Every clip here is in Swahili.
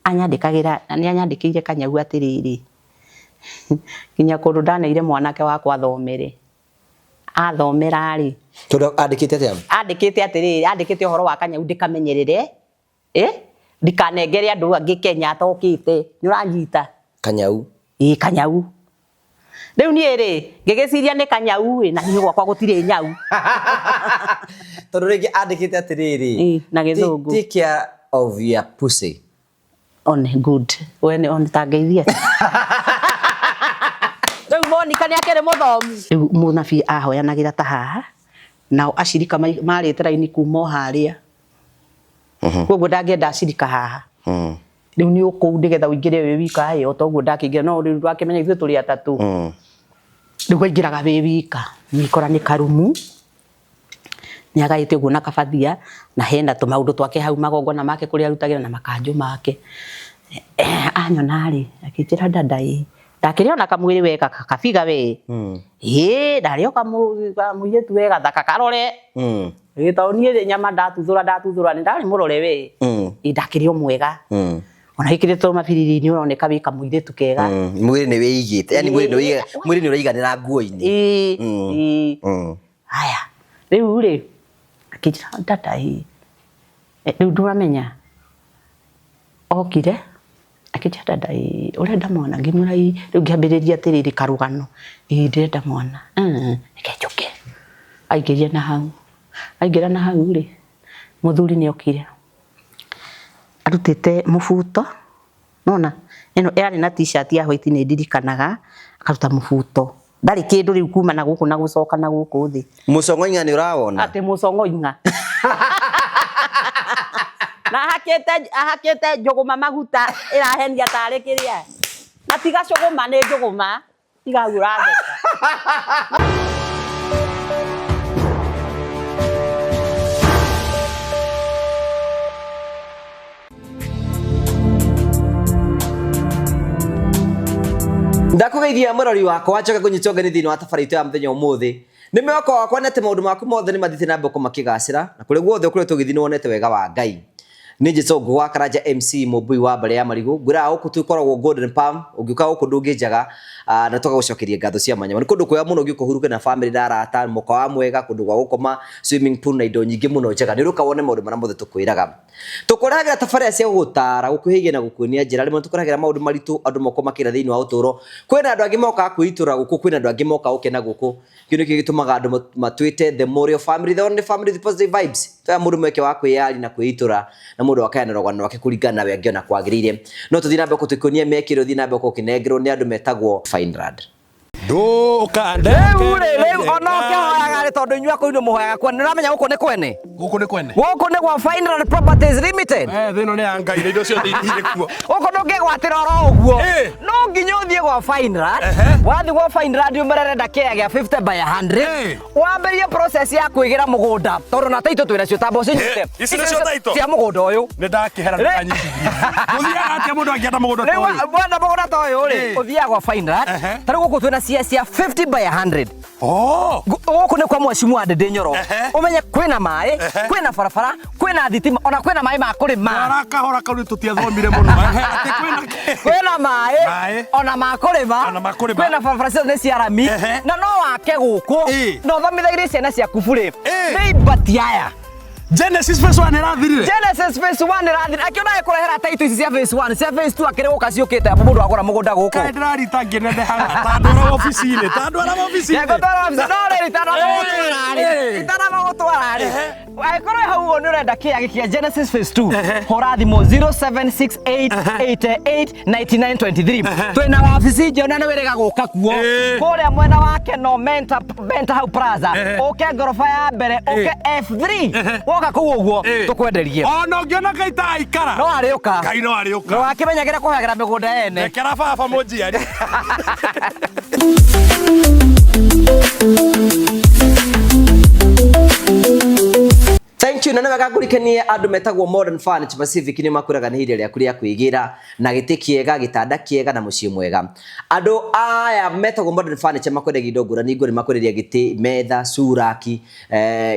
anyandikagira ni anyandikire Kanyau atiriri kinya kundu ndaneire mwanake wakwa athomere athomera ri tondu andikite atiriri andikite uhoro wa Kanyau ndikamenyerere ndikanengere andu angi Kenya atokite ni uranyita Kanyau Kanyau riu ni ri ngigiciria ni Kanyau na hiyo gwakwa gutire nyau tondu ringi andikite atiriri na githungu take care of your pussy on good when on tageithia riu Monica ni akere muthomu riu munabii ahoyanagira ta haha nao acirika marite raini kuma haria koguo ndangenda acirika haha riu ni uku ndigetha uingire wi wika yo toguo ndakingira no riu ndakimenya ithu turi atatu riu waingiraga wi wika nikora ni karumu ni agaite guo na kabathia na henda tumaundu twake hau magongona make kuria arutagira na makanjo make anyona ri akijira ndadai ndakiriona kamwiri weka kabiga we ndario kamuiretu wega thaka karore tauni nyama ndatuthura ni ndari murore we ndakirio mwega ona ikiritwo mabiriri ni uroneka wika muiretu kega mwiri ni wiigite yani mwiri ni uraiganira nguo-ini haya riu ri akijira ndadai riu nduramenya okire akijira ndadai urenda mwana ngimurai riu ngiambiriria atiriri karugano ndirenda mwana nikejuke aigirie na hau aigira na hau ri muthuri ni okire arutite mubuto nona eno yari na t-shirt ya white ni ndirikanaga akaruta mubuto ndari kindu riu kuma na guku na gucoka na guku thi mucongo inga ni urawona ati mucongo inga na hakete njuguma maguta irahenia tari kiria na tiga cuguma ni njuguma tiga uratheka ndakugeithia murori wakwa wacoka kunyitonga ni thini wa tabarito ya muthenya umuthi ni mwako wakwa nete maundu maku mothe ni mathite na mbeko makigacira na kuri guothe kuri tugithi ni wonete wega wa Ngai ni Njitongo wa Karanja MC Mubui wa Mbare ya Marigu ngura uku tukoragwo Golden Palm ungiuka uku ndungijaga na toka gucokeria ngatho cia manyama ni kundu kwega muno ungiuka huruke na family na arata muka wa mwega kundu gwa gukoma swimming pool na indo nyingi muno njega ni ruka wone maundu mara mothe tukwiraga tukuragira tafaria cia gutara gukuhigia na gukuonia njira rimwe tukuragira maundu maritu andu moko makira thini wa uturo kwina andu angi moka kwitura guku kwina andu angi moka ukena guku kino kigitumaga andu matwite the Morio family the only family the positive vibes twa mundu mweke wa kwiyari na kwitura na mundu wakayana rogano wake kuringana nawe angiona kwagirire no tuthina mbeko tukonie mekiro thina mbeko kinegro ni andu metagwo Finrad Rĩu onoke hoyaga tondu inyua kũinũ mũhoyaga kwene nĩramenya gũkũ nĩ kwene gũkũ nĩ gwa Finrad Properties Limited thĩno nĩ ya Ngai na indo ciothe irĩ kuo gũkũ ndũngĩgwatĩra oro ũguo no nginya ũthiĩ gwa Finrad wathiĩ gwa Finrad ũmerere kĩa gĩa 50 by 100 wambĩrĩrie process ya kwĩgĩra mũgũnda tondũ na taito twĩna cio tambo cinyite ici nĩcio taito cia mũgũnda ũyũ nĩ ndakĩhera nĩ kanyiti gũthiaga atĩa mũndũ angĩenda mũgũnda ta ũyũ mwenda mũgũnda ta ũyũ rĩ ũthiaga gwa Finrad tarĩu gũkũ twĩna cia 50 by 100 gũkũ nĩ kwa mwecimu wa Ndĩndĩ Nyoro ũmenye kwĩna maĩ kwĩna barabara kwĩna thitima ona kwĩna maĩ ma kũrĩma arakahora kau nĩ tũtiathomire mũno kwĩna maĩ ona ma kũrĩma kwĩna barabara ciothe nĩ cia rami na no wake gũkũ na ũthomithagĩrie ciana ciaku burĩ nĩ ibati aya Genesis phase 1 irathirire Genesis phase 1 irathirire akiona ekurehera taito ici cia phase 1 cia phase 2 akire guka ciukite apo mundu agora mugunda guku kai ndirarita nginende haga tandora office-ini itara magutwara aikoro hau ni urenda kiagi kia Genesis phase 2 hora thimo 0768889923 twina wabici njona ni wirega guka kuo kuria mwena wake no Benta Hau Plaza uke ngorofa ya mbere uke F3 woka kuu uguo tukwenderie ona ungiona kaita aikara no ariuka kai no ariuka no akimenyagira kuhagira migunda ene ekera baba munjiari Thank you. Na nawe gagurikenie andu metagwo Modern Furniture Pacific ni makuraga ni hiri rĩaku rĩa kwigira na gĩtĩ kĩega, gĩtanda kĩega na mũciĩ mwega. Andu aya metagwo Modern Furniture makwendagia indo ngũrani ngũrani, makwenderia gĩtĩ, metha, suraki,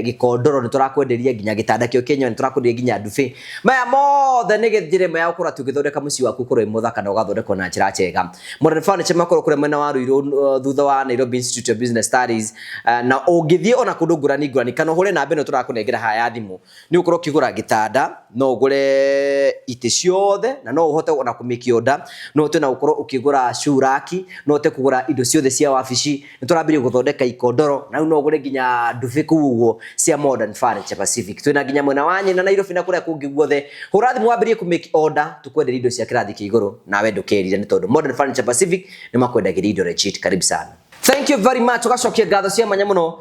gĩkondoro ni turakwenderia nginya gĩtanda kĩo kĩenyewe ni turakwenderia nginya ndubi. Maya mothe ni njĩra ya gũkorwo tũgĩthondeka mũciĩ waku ũkorwo wĩ mũthaka na ũgathondekwo na njĩra njega. Modern Furniture makorwo kũrĩa mwena wa Ruiru thutha wa Nairobi Institute of Business Studies, na ũngĩthiĩ ona kũndũ ngũrani ngũrani kana ũhũre namba ĩno tũrakũnengera haya thimũ ni ukorwo kigura gitanda, no ugure ite ciothe na no uhote ona kumikionda, no uhote na ukorwo ukigura shuraki, no uhote kugura indo ciothe cia wabici. Ni turambirie guthondeka ikondoro na no ugure nginya ndubi kuguo cia Modern Furniture Pacific. Twina nginya mwena wa Nyina na Nairobi na kuria kungi guothe. Hura thimu wambirie kumake order, tukwenderia indo cia kirathi kiiguru na we ndukerire ni tondu Modern Furniture Pacific ni makwendagira indo legit. Karibu sana. Thank you very much. Ugacokia ngatho cia manya muno.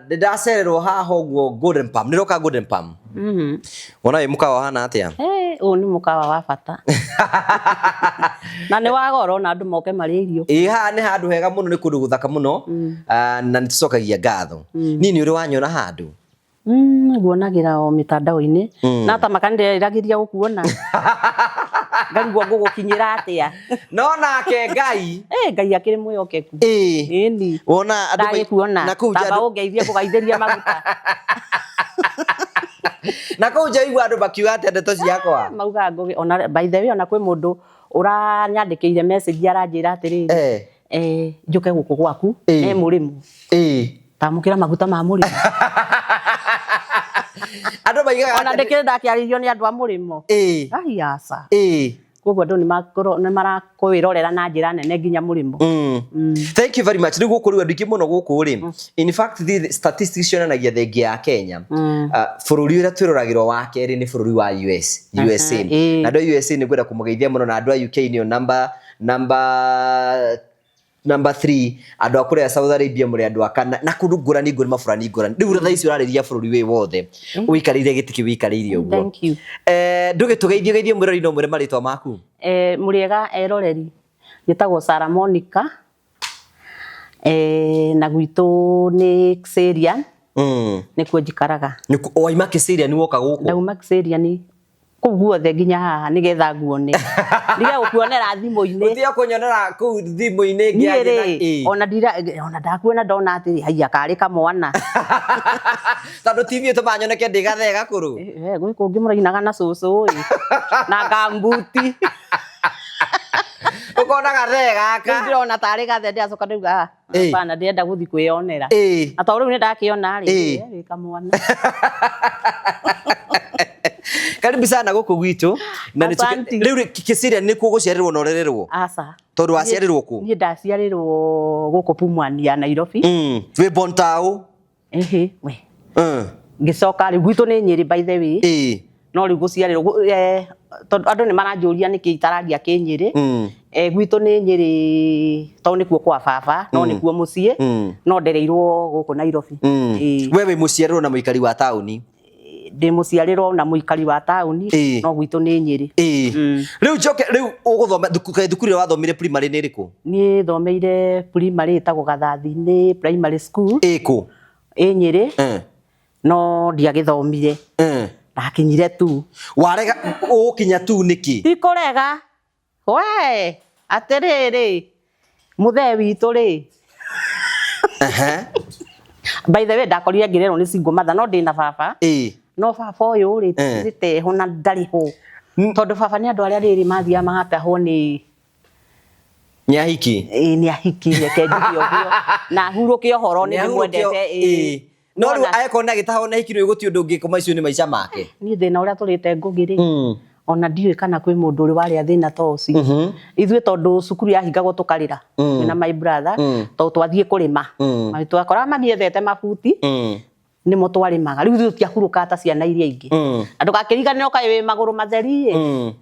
Ndacererwo haha ũguo Golden Palm. Niroka Golden Palm. Wona wĩ mũkawa hana atĩa? Ũyũ nĩ mũkawa wa bata. Na nĩ wa goro na andũ moke marĩe irio. Haha nĩ handũ hega mũno, nĩ kũndũ gũthaka mũno, na nĩtũcokagia ngatho. Nini ũrĩ wanyona handũ? Nguonagĩra o mĩtandao-inĩ na ta makanĩrĩragĩria gũkuona. Ngarigwo ngũgũkinyĩra atĩa. No nake Ngai Ngai akĩrĩ mwĩhokeku. Ĩni. Wona andũ ndagĩkuona. Na kũu nja ũngeithie kũgaithĩria maguta. Na kũu nja igua andũ makiuga atĩ ndeto ciakwa. Mauga ona by the way ona kwĩ mũndũ ũranyandĩkĩire message aranjĩra atĩrĩrĩ njuke gũkũ gwaku mũrĩmu. Tamũkĩra maguta ma mũrĩmu. Andũ maigaga ona ndĩkĩrĩ ndakĩarĩrio nĩ andũ a mũrĩmo. Ai aca. Koguo andũ nĩ marakwĩrorera na njĩra nene nginya mũrĩmo. Thank you very much. Nĩ gũkũ rĩu andũ aingĩ mũno gũkũ rĩ. In fact the statistics cionanagia thengia ya Kenya. Bũrũri ũrĩa twĩroragĩrwo wa kerĩ nĩ bũrũri wa USA. Na andũ a USA nĩ ngwenda kũmũgeithia mũno, na andũ a UK nĩo number 3, andu akure Saudi Arabia muri andu akana na kundu ngurani ngurani mafurani ngurani. Riu tha ici urariria bururi wi wothe uikarire gitiki wikarire uguo. Thank you. Ndugitugeithie mwirori no mwire maritwa maku. Muriega eroreri gitagwo Sara Monica, na gwitu ni Xerian. Nikuo njikaraga. Waima Xerian woka guku? Ndauma Xerian kũu guothe nginya haha nĩgetha nguone. Ndige gũkuonera thimũ-inĩ. Ũthiĩ kũnyonera kũu thimũ-inĩ ngĩathĩ ona ndakuona ndona atĩ haiya karĩ kamwana. Tondũ TV tũmanyoneke ndĩ gathe gakũrũ. Gwĩ kũngĩ mũrainaga na cũcũ na gambuti. Ũkona gathe gaka. Ndĩrona tarĩ gathe ndĩracoka ndauga bana ndĩrenda gũthiĩ kwĩyonera. Na tondũ rĩu nĩndakĩona rĩ kamwana. Karibu sana gũkũ gwitũ. Na rĩu Xerian nĩ kuo gũciarĩrwo na ũrererwo? Aca. Tondũ waciarĩrwo kũ? Niĩ ndaciarĩrwo gũkũ Pumwani ya Nairobi. Wĩ born taũ? We. Ngĩcoka rĩu gwitũ nĩ Nyĩrĩ by the way. No rĩu gũciarĩrwo tondũ andũ nĩ maranjũria nĩkĩ itaragia Kĩnyĩrĩ. Gwitũ nĩ Nyĩrĩ tondũ nĩkuo kwa baba, no nĩkuo mũciĩ, no ndereirwo gũkũ Nairobi. We wĩ mũciarĩrwo na mũikari wa taũni? Ndĩ mũciarĩrwo na mũikari wa taũni, no gwitũ nĩ Nyĩrĩ. Rĩu njoke rĩu ũgũthoma thukuru ĩrĩa wathomire primary nĩ ĩrĩkũ? Niĩ thomeire primary ĩtagwo Gathathi-inĩ primary school. Kũ? Nyĩrĩ. No ndiagĩthomire. Ndakinyire tu. Warega ũkinya tu nĩkĩ? Ti kũrega. We atĩrĩrĩ mũthee witũ rĩ. By the way ndakorire ngĩrerwo nĩ single mother, no ndĩ na baba. No baba ũyũ rĩ tũtirĩte ho na ndarĩ ho. Tondũ baba nĩ andũ arĩa rĩrĩ mathiaga magatahwo nĩ Nyahiki. Nyahiki reke njuge ũguo. Na hurũke ũhoro nĩ ndĩmwendete. No rĩu agĩkorwo nĩ agĩtahwo na hiki nĩ gũtirĩ ũndũ ũngĩkoma icio nĩ maica make. Niĩ thĩna ũrĩa tũrĩte ngũgĩ rĩ. Ona ndiũĩ kana kwĩ mũndũ ũrĩ warĩa thĩna ta ũcio. Ithuĩ tondũ cukuru yahingagwo tũkarĩra na my brother tondũ twathiĩ kũrĩma. Twakora magĩethete mabuti nĩmo twarĩmaga. Rĩu ithuĩ tũtiahurũka ta ciana iria ingĩ. Na ndũgakĩriganĩrwo kaĩ wĩ magũrũ matheri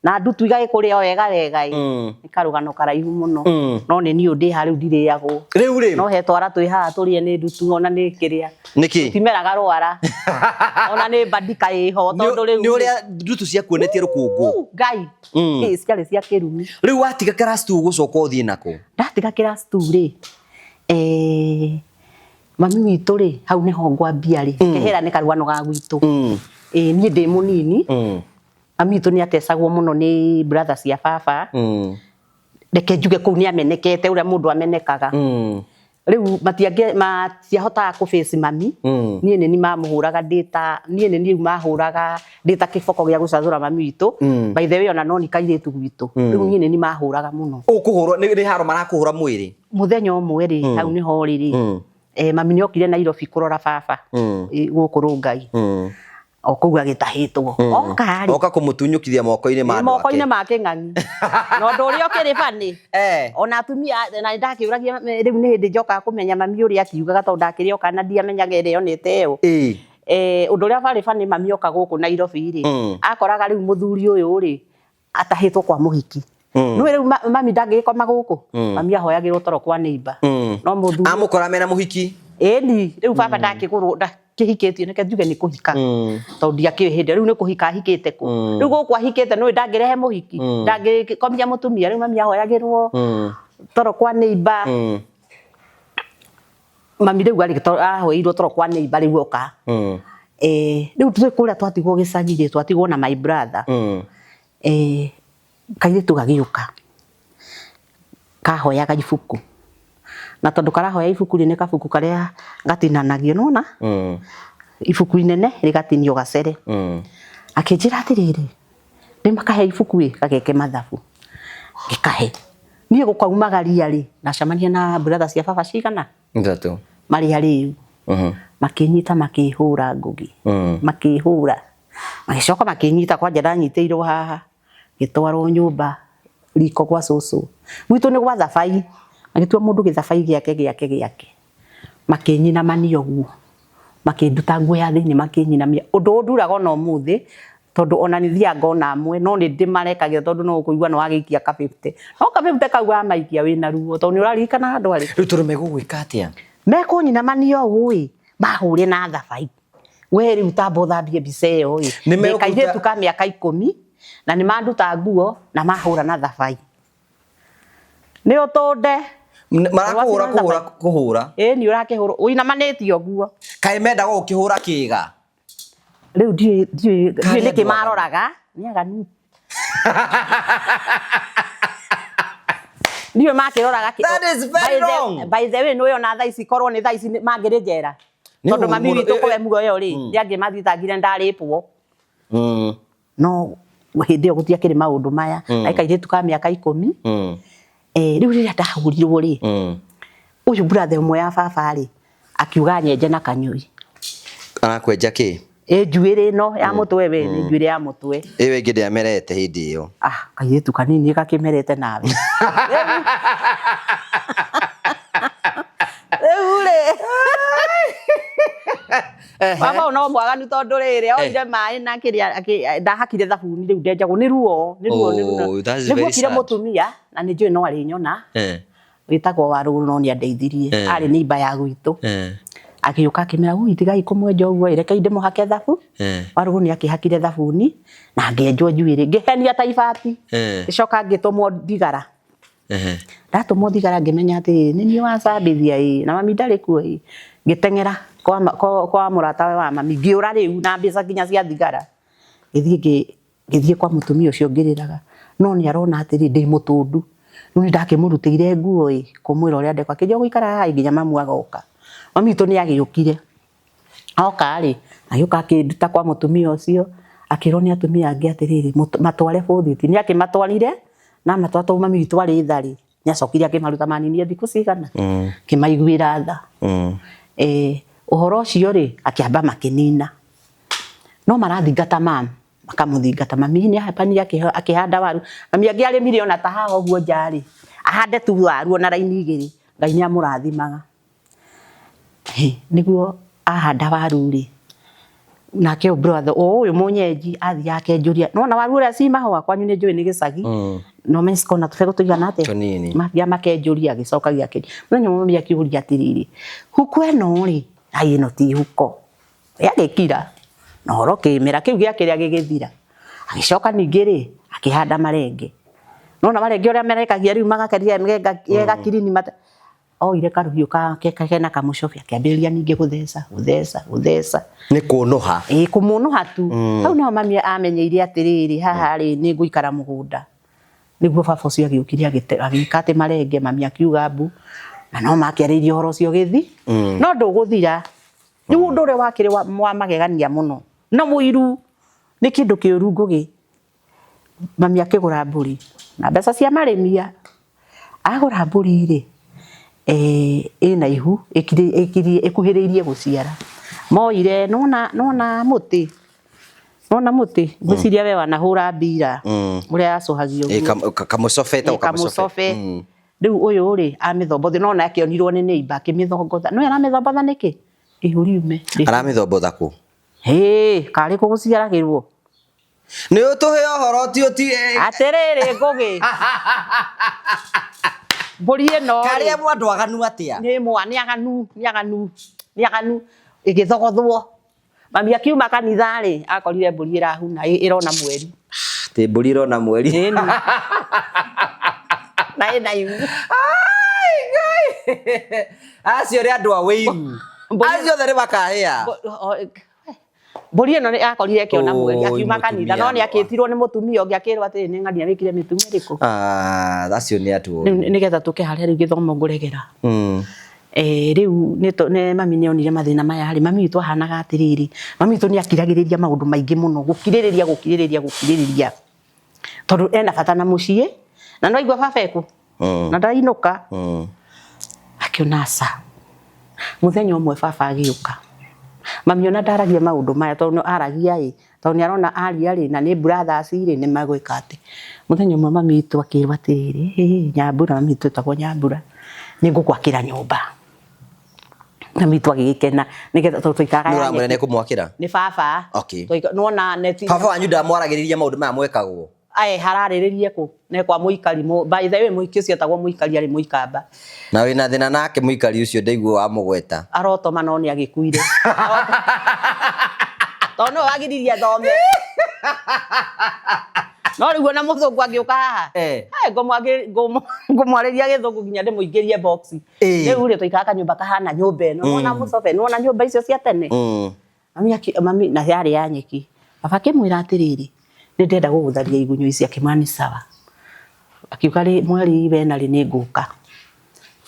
na ndutu igagĩkũrĩa wega wega nĩ karũgano karaihu mũno. No nĩ niĩ ndĩ ha rĩu ndirĩagwo. Rĩu rĩ no he twara twĩ haha tũrĩe nĩ ndutu ona nĩ kĩrĩa. Nĩkĩ? Timeraga rwara. Ona nĩ bandika ĩho tondũ rĩu. Nĩ ũrĩa ndutu ciakuonetie rũkũngũ. Ngai. Ciarĩ cia kĩrumi. Rĩu watiga class 2 gũcoka ũthiĩ nako? Ndatiga class 2 rĩ. mami witå rä hau nä ho ngwambia rä kehera nä karugano ga gwitå niä ndä må nini mami witå nä atecagwo må no nä brother cia baba reke njuge kå u nä amenekete å rä a må ndå amenekaga rä u matiahotaga kå face mami niä nä ni mamå hå raga niä nä ni mahå raga ndä ta kä boko gä a gå cacå ra mami witå by the way ona no nä kairä tu gwitå rä u niä nä ni mahå raga må no å kå hå rwo nä haro marakå hå ra mwä rä må thenya å mwe rä hau nä ho rä rä mami nä okire Nairobi kå rora baba gå kå rå ngai o kå u agä tahä two oka kå må tunyå kithia moko-inä make ng'ang'i na å ndå å rä a å kä rä bani ona atumia na ndakä å ragia rä u nä hä ndä njokaga kå menya mami å rä a akiugaga tondå ndakä rä oka na ndiamenyaga ä rä onete ä yo å ndå å rä a barä bani mami oka gå kå Nairobi rä akoraga rä u må thuri å yå rä atahä two kwa må hiki nä rä u mami ndangä gä koma gå kå mami ahoyagä rwo toro kwa neighbor no må thuri amå kora mena må hiki ĩni rä u baba ndakä gå rwo kä hikä tio nä ke njuge nä kå hika tondå ndiakä hä ndä rä u nä kå hika ahikä te kå rä u gå kå ahikä te nä ndangä rehe må hiki ndangä komia må tumia rä u mami ahoyagä rwo toro kwa neighbor mami rä u ahoeirwo toro kwa neighbor rä u oka rä u twä kå rä a twatigwo gä cagi rä twatigwo na my brother kairä tu gagä å ka kahoyaga ibuku na tondå karahoya ibuku rä nä kabuku karä a gatinanagio nona ibuku inene rä gatinio gacere akä njä ra atä rä rä rä makahe ibuku gageke mathabu gä kahe niä gå kaumagaria rä nacemania na brother cia baba cigana marä a rä u makä nyita makä hå ra ngågi makä hå ra magä coka makä nyita kwanja ndanyitä irwo haha gä twarwo nyå mba riko gwa cåcå gwitå nä gwa thabai agĩtua mũndũ gĩthabai gĩake makĩnyinamania ũguo makĩnduta nguo ya thĩinĩ makĩnyinamia ũndũ nduraga ona ũmũthĩ tondũ ona nĩ thianga ona amwe no nĩ ndĩmarekagĩra tondũ no ũkũigua no wagĩikia ka 50 no ka 50 kau amaikia wĩna ruo tondũ nĩ ũraririkana andũ arĩ rĩu tũrĩ megũgwĩka atĩa mekũnyinamania ũũ mahũre na thabai we rĩu tamba ũthambie mbica ĩyo kairĩtu ka mĩaka 10 na nĩ manduta nguo na mahũra na thabai nĩ ũtũnde marakũhũra nĩ ũrakĩhũra ũinamanĩtio guo kaĩ mendaga ũkĩhũra kĩga rĩu ndiũĩ nĩkĩ maroraga nĩ aganu ndiũĩ makĩroraga by the way nĩwe ona thaa ici korwo nĩ thaa ici mangĩrĩ njera tondũ mami witũ kũwe muoyo rĩ rĩangĩ mathitangire ndarĩpwo no hĩndĩ ĩyo gũtiakĩrĩ maũndũ maya kairĩtu ka mĩaka 10 rĩu rĩrĩa ndahũrirwo rĩ ũyũ brother ũmwe ya baba rĩ akiuga nyenje na kanyũi arakwenja kĩ njuĩrĩ ĩno ya mũtwe we nĩ njuĩrĩ ya mũtwe ĩyo ĩngĩ ndĩamerete hĩndĩ ĩyo kairĩtu kanini gakĩmerete nawe rĩu rĩ baba no mwaganu tondũ rĩrĩ oire maĩ na kĩrĩa ndahakire thabuni rĩu ndenjagwo nĩ ruo nĩguo kire mũtumia na nĩ njũĩ no arĩ nyona wĩtagwo Warũgũ no nĩ andeithirie arĩ neighbor ya gwitũ agĩũka akĩmera ũi tigai kũmwenja ũguo reke ndĩmũhake thabu Warũgũ nĩ akĩhakire thabuni na ngĩenjwo njuĩrĩ ngĩhenia ta ibati ngĩcoka ngĩtũmwo thigara ndatũmwo thigara ngĩmenya atĩ nĩ niĩ wacambithia na mami ndarĩ kuo ngĩteng'era kwa mũrata wa mami ngĩũra rĩu na mbeca nginya cia thigara gĩthiĩ kwa mũtumia ũcio ngĩrĩraga no nĩ arona atĩrĩ ndĩ mũtũndu rĩu nĩ ndakĩmũrutĩire nguo kũmwĩra ũrĩa ndekwa akĩnjĩra gũikara haha nginya mamu agoka mami witũ nĩ agĩũkire oka rĩ agĩũka akĩnduta kwa mũtumia ũcio akĩrwo nĩ atumia angĩ atĩrĩrĩ matware bũthiti nĩ akĩmatwarire na matwatwo mami witũ arĩ tha rĩ nĩ acokire akĩmaruta maninie thikũ cigana kĩmaiguĩra tha ũhoro ũcio rĩ akĩamba makĩnina no marathingata mama makamũthingata mami nĩ ahapani akĩhanda waru mami angĩ arĩmire ona ta haha ũguo nja rĩ ahande tu waru ona raini igĩrĩ Ngai nĩ amũrathimaga nĩguo ahanda waru rĩ nake brother ũyũ mũnyenji athiĩ akenjũria nona waru ũrĩa ci mahũa kwanyu nĩ njũĩ nĩ gĩcagi no Mexico na tũbegũ tũigana atĩa mathia makenjũria agĩcoka gĩakĩria mũthenya mũmami akĩũria atĩrĩrĩ huko ĩno rĩ ai ĩno ti huko yagĩkira na horo kĩmera kĩu gĩakĩrĩa gĩgĩthira agĩcoka ningĩ rĩ akĩhanda marenge nona marenge ũrĩa merekagia rĩu magakeria gĩgakirini oire karuhiu kena kamucobi akiambĩrĩria ningĩ gũtheca nĩ kũnũha kũmũnũha tu hau no mami amenyeire atĩrĩrĩ haha rĩ nĩ ngũikara mũgũnda nĩguo baba ũcio agĩũkire agĩka atĩ marenge mami akiuga mbu na no makĩarĩirie ũhoro ũcio gĩthi no ndũgũthira nĩ ũndũ ũrĩa wakĩrĩ wa magegania mũno na mũiru nĩ kĩndũ kĩũru ngũgĩ mami akĩgũra mbũri na mbeca cia marĩmia agũra mbũri rĩ ĩna ihu ĩkuhĩrĩirie gũciara moire nona mũtĩ ngwĩciria we wanahũra mbira ũrĩa yacohagio kamũcobe rĩu ũyũ rĩ amĩthombothe nona akĩonirwo nĩ neighbor akĩmĩthongotha no aramĩthombotha nĩkĩ ihu riume aramĩthombotha kũ karĩ kũ gũciaragĩrwo nĩ ũtũhe ũhoro ti atĩrĩrĩ ngũgĩ mbũri ĩno karĩa mwandũ aganu atĩa nĩ aganu ĩgĩthogothwo mami akiuma kanitha rĩ akorire mbũri ĩrahuna ĩrona mweri tĩ mbũri ĩrona mweri na ĩna ihu acio nĩ andũ a wĩiru acio othe nĩ makahĩa mbũri ĩno nĩ akorire ĩkĩona mweri akiuma kanitha no nĩ akĩtirwo nĩ mũtumia ũngĩ akĩrwo atĩrĩ nĩ ng'ania wĩkire mĩtumia ĩrĩkũ acio nĩ andũ nĩgetha tũkĩharĩa rĩu gĩthomo ngũregera rĩu nĩ mami nĩ onire mathĩna maya harĩ mami witũ ahanaga atĩrĩrĩ mami witũ nĩ akiragĩrĩria maũndũ maingĩ mũno gũkirĩrĩria tondũ ena bata na mũciĩ na no aigua baba eku na ndainũka akĩona aca mũthenya ũmwe baba agĩũka mami ona ndaragia maũndũ maya tondũ aragia tondũ nĩ arona aria na nĩ brothers nĩ magwĩka atĩ mũthenya ũmwe mami witũ akĩrwo atĩrĩrĩ Nyambura mami witũ etagwo Nyambura nĩ ngũgwakĩra nyũmba mami witũ agĩgĩkena nĩgetha tũikaraga nĩ ũramwĩra nĩ kũmwakĩra nĩ baba nona neti baba wanyu ndamwaragĩrĩria maũndũ maya mwekagwo hararĩrĩrie kũ nĩ kwa mũikari by the way mũiki ũcio etagwo mũikari arĩ mũikamba na wĩna thĩna nake mũikari ũcio ndaigua wa mũgweta arotoma no nĩ agĩkuire tondũ no agiririe thome no rĩu ona mũthũngũ agĩũka haha ngũmwarĩria gĩthũngũ nginya ndĩmũingĩrie box rĩu rĩ tũikara kanyũmba kahana nyũmba ĩno nona mũcobe nona nyũmba icio cia tene mami na yarĩ ya nyeki baba akĩmwĩra atĩrĩrĩ nĩ ndenda gũgũtharia igunyũ ici akĩmani sawa akiuga mweri wena rĩ nĩ ngũka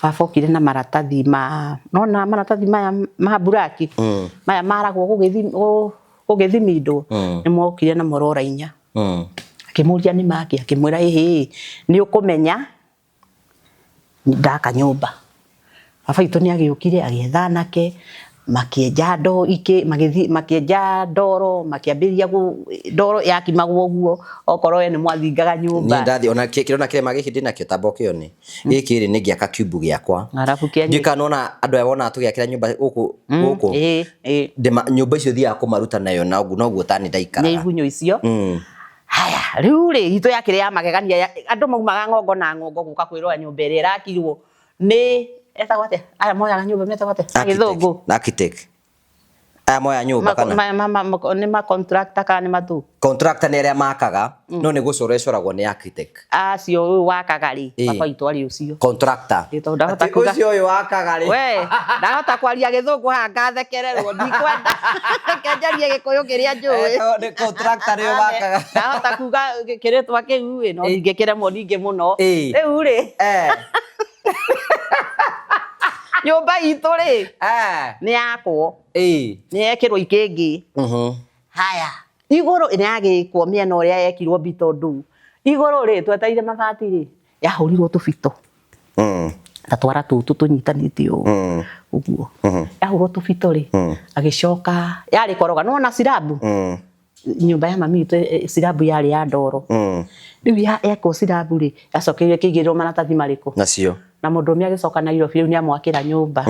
baba okire na maratathi nona maratathi maya ma buraki maya maragwo gũgĩthimindwo nĩ mokire na morora inya akĩmũria nĩ make akĩmwĩra nĩ ũkũmenya ndaka nyũmba baba witũ nĩ agĩũkire agĩetha nake makĩenja makĩenja ndoro makĩambĩrĩria ndoro yakimagwo ũguo okorwo nĩ mwathingaga nyũmba nĩ ndathi ona kĩrona kĩrema gĩkĩ ndĩnakĩo tambo kĩone gĩkĩ rĩ nĩ gĩaka kiubu gĩakwa ngĩkanona andũ aya wona tũgĩakĩra nyũmba gũkũ nyũmba icio thiaga kũmaruta nayo noguo tani ndaikaraga nĩ igunyũ icio haya rĩu rĩ itũ yakĩrĩ ya magegania andũ maumaga ngongo na ngongo gũka kwĩrora nyũmba ĩrĩa ĩrakirwo nĩ etagwo atĩa aya moyaga nyũmba metagwo atĩa gĩthũngũ architect aya moya nyũmba kana nĩ ma contractor kana nĩ matu contractor nĩ arĩa makaga no nĩ gũcorecoragwo nĩ architect acio ũyũ wakaga rĩ baba witũ arĩ ũcio contractor ũcio ũyũ wakaga rĩ we ndahota kwaria gĩthũngũ haha ngathekererwo ndikwenda kenjarie gĩkũyũ kĩrĩa njũĩ nĩ contractor rĩo wakaga ndahota kuga kĩrĩtwa kĩu no ingĩkĩremwo ningĩ mũno rĩu rĩ nyũmba itũ rĩ nĩ yakwo nĩ yekĩrwo ikĩngĩ haya igũrũ nĩ yagĩkwo mĩena ũrĩa yekirwo mbito nduu igũrũ rĩ twetereire mabati rĩ yahũrirwo tũbito ta twara tũtũ tũnyitanĩte ũguo yahũrwo tũbito rĩ agĩcoka yarĩ koroga no na sirabu nyũmba ya mami witũ sirabu yarĩ ya ndoro rĩu yekwo sirabu rĩ yacokeire kĩigĩrĩrwo maratathi marĩkũ nacio na mũndũ ũmwe agĩcoka Nairobi rĩu nĩ amwakĩra nyũmba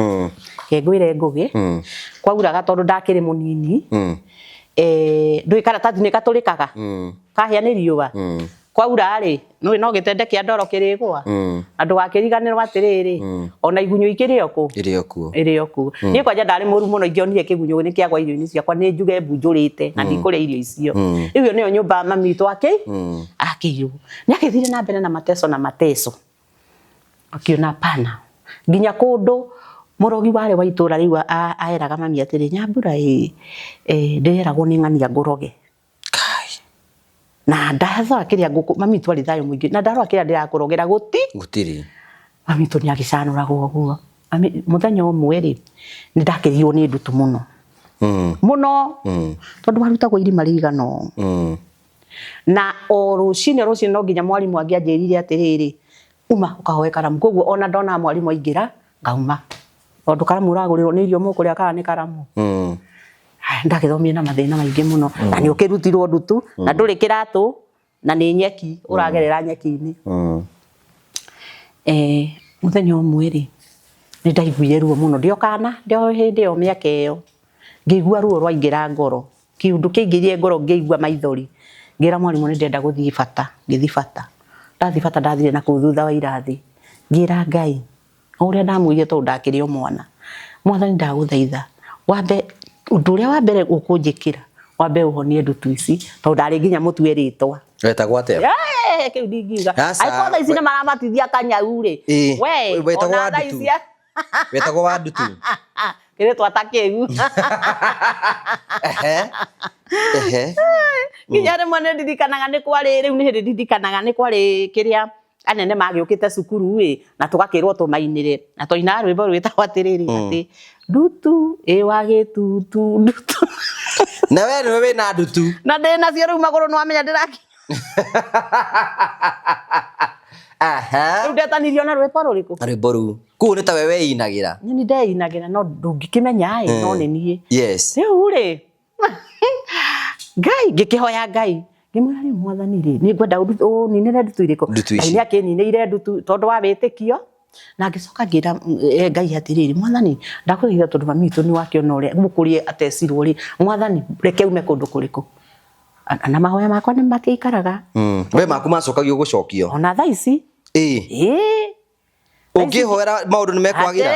kengwĩre ngũgĩ kwauraga tondũ ndakĩrĩ mũnini ndũĩ karatathi nĩ gatũrĩkaga kahĩa nĩ riũa kwaura rĩ no gĩtende kĩa ndoro kĩrĩgwa andũ wakĩriganĩrwo atĩrĩrĩ ona igunyũ ikĩrĩ okuo ĩrĩ okuo niĩ kwanja ndarĩ mũru mũno ingĩonire kĩgunyũ nĩ kĩagwa irio-inĩ ciakwa nĩ njuge mbunjũrĩte na ndikũrĩa irio icio rĩu nĩyo nyũmba mami witũ akĩirwo nĩ agĩthire na mbere na mateso akiona pana nginya kundu murogi wale wa itura riu aeraga mami atiri Nyambura ndireragwo ni ng'ania nguroge na ndatho akiria nguku mami twari thayo muingi na ndaro akiria ndirakurogera gutiri mami tu ni agicanuragwo guo muthenya umwe ri ni ndakirio ni ndutu muno muno tondu warutagwo irima rigano na o rucine no nginya mwarimu angianjirire atiriri uma ukahoe karamu koguo ona ndona mwarimu aingira ngauma tondu karamu uragurirwo ni irio mukuria kana ni karamu ndagithomie na mathina maingi muno na ni ukirutirwo ndutu na nduri kiratu na ni nyeki uragerera nyeki-ini muthenya umwe ri ni ndaiguire ruo muno ndiokana ndio hindi yo miaka iyo ngigua ruo rwaingira ngoro kiundu kingirie ngoro ngigua maithori ngira mwarimu ni ndenda guthii bata ngithi bata ndathi bata ndathire na kuthutha wa irathi ngira Ngai uria ndamwire tondu ndakirio mwathani ndaguthaitha wambe undu uria wa mbere ukunjikira wambe uhonie ndutu ici tondu ndari nginya mutu eritwa wetagwo atia kiu ndingiuga aikotha ici ni maramatithia kanyau ri we wetagwo ndutu wetagwo wa ndutu kire twatakiu nginya rimwe ni ndirikanaga ni kwari riu ni hindi ndirikanaga ni kwari kiria anene magiukite cukuru na tugakirwo tumainire na toina rwimbo rwitagwo atiriri ati ndutu wagitutu ndutu na we na ndutu na ndina cio riu maguru no amenya ndiraki riu ndetanirio na rwimbo ruriku rwimbo ru ku ni ta wewe inagira ni ndeinagira no ndungikimenya no ni nie yes riu ri Ngai ngikihoya Ngai ngimwira ni mwathani ri ni ngwenda ndutu ni nire ndutu iriko ni akininire ndutu tondu wa witikio na ngicoka ngira Ngai atiriri mwathani ndakwira tondu mami tu ni wakiona uria mukurie atecirwo ri mwathani reke ume kundu kuriku na mahoya makwa ni makikaraga we maku macokagio gucokio ona thaa ici ungihoera maundu ni mekwagira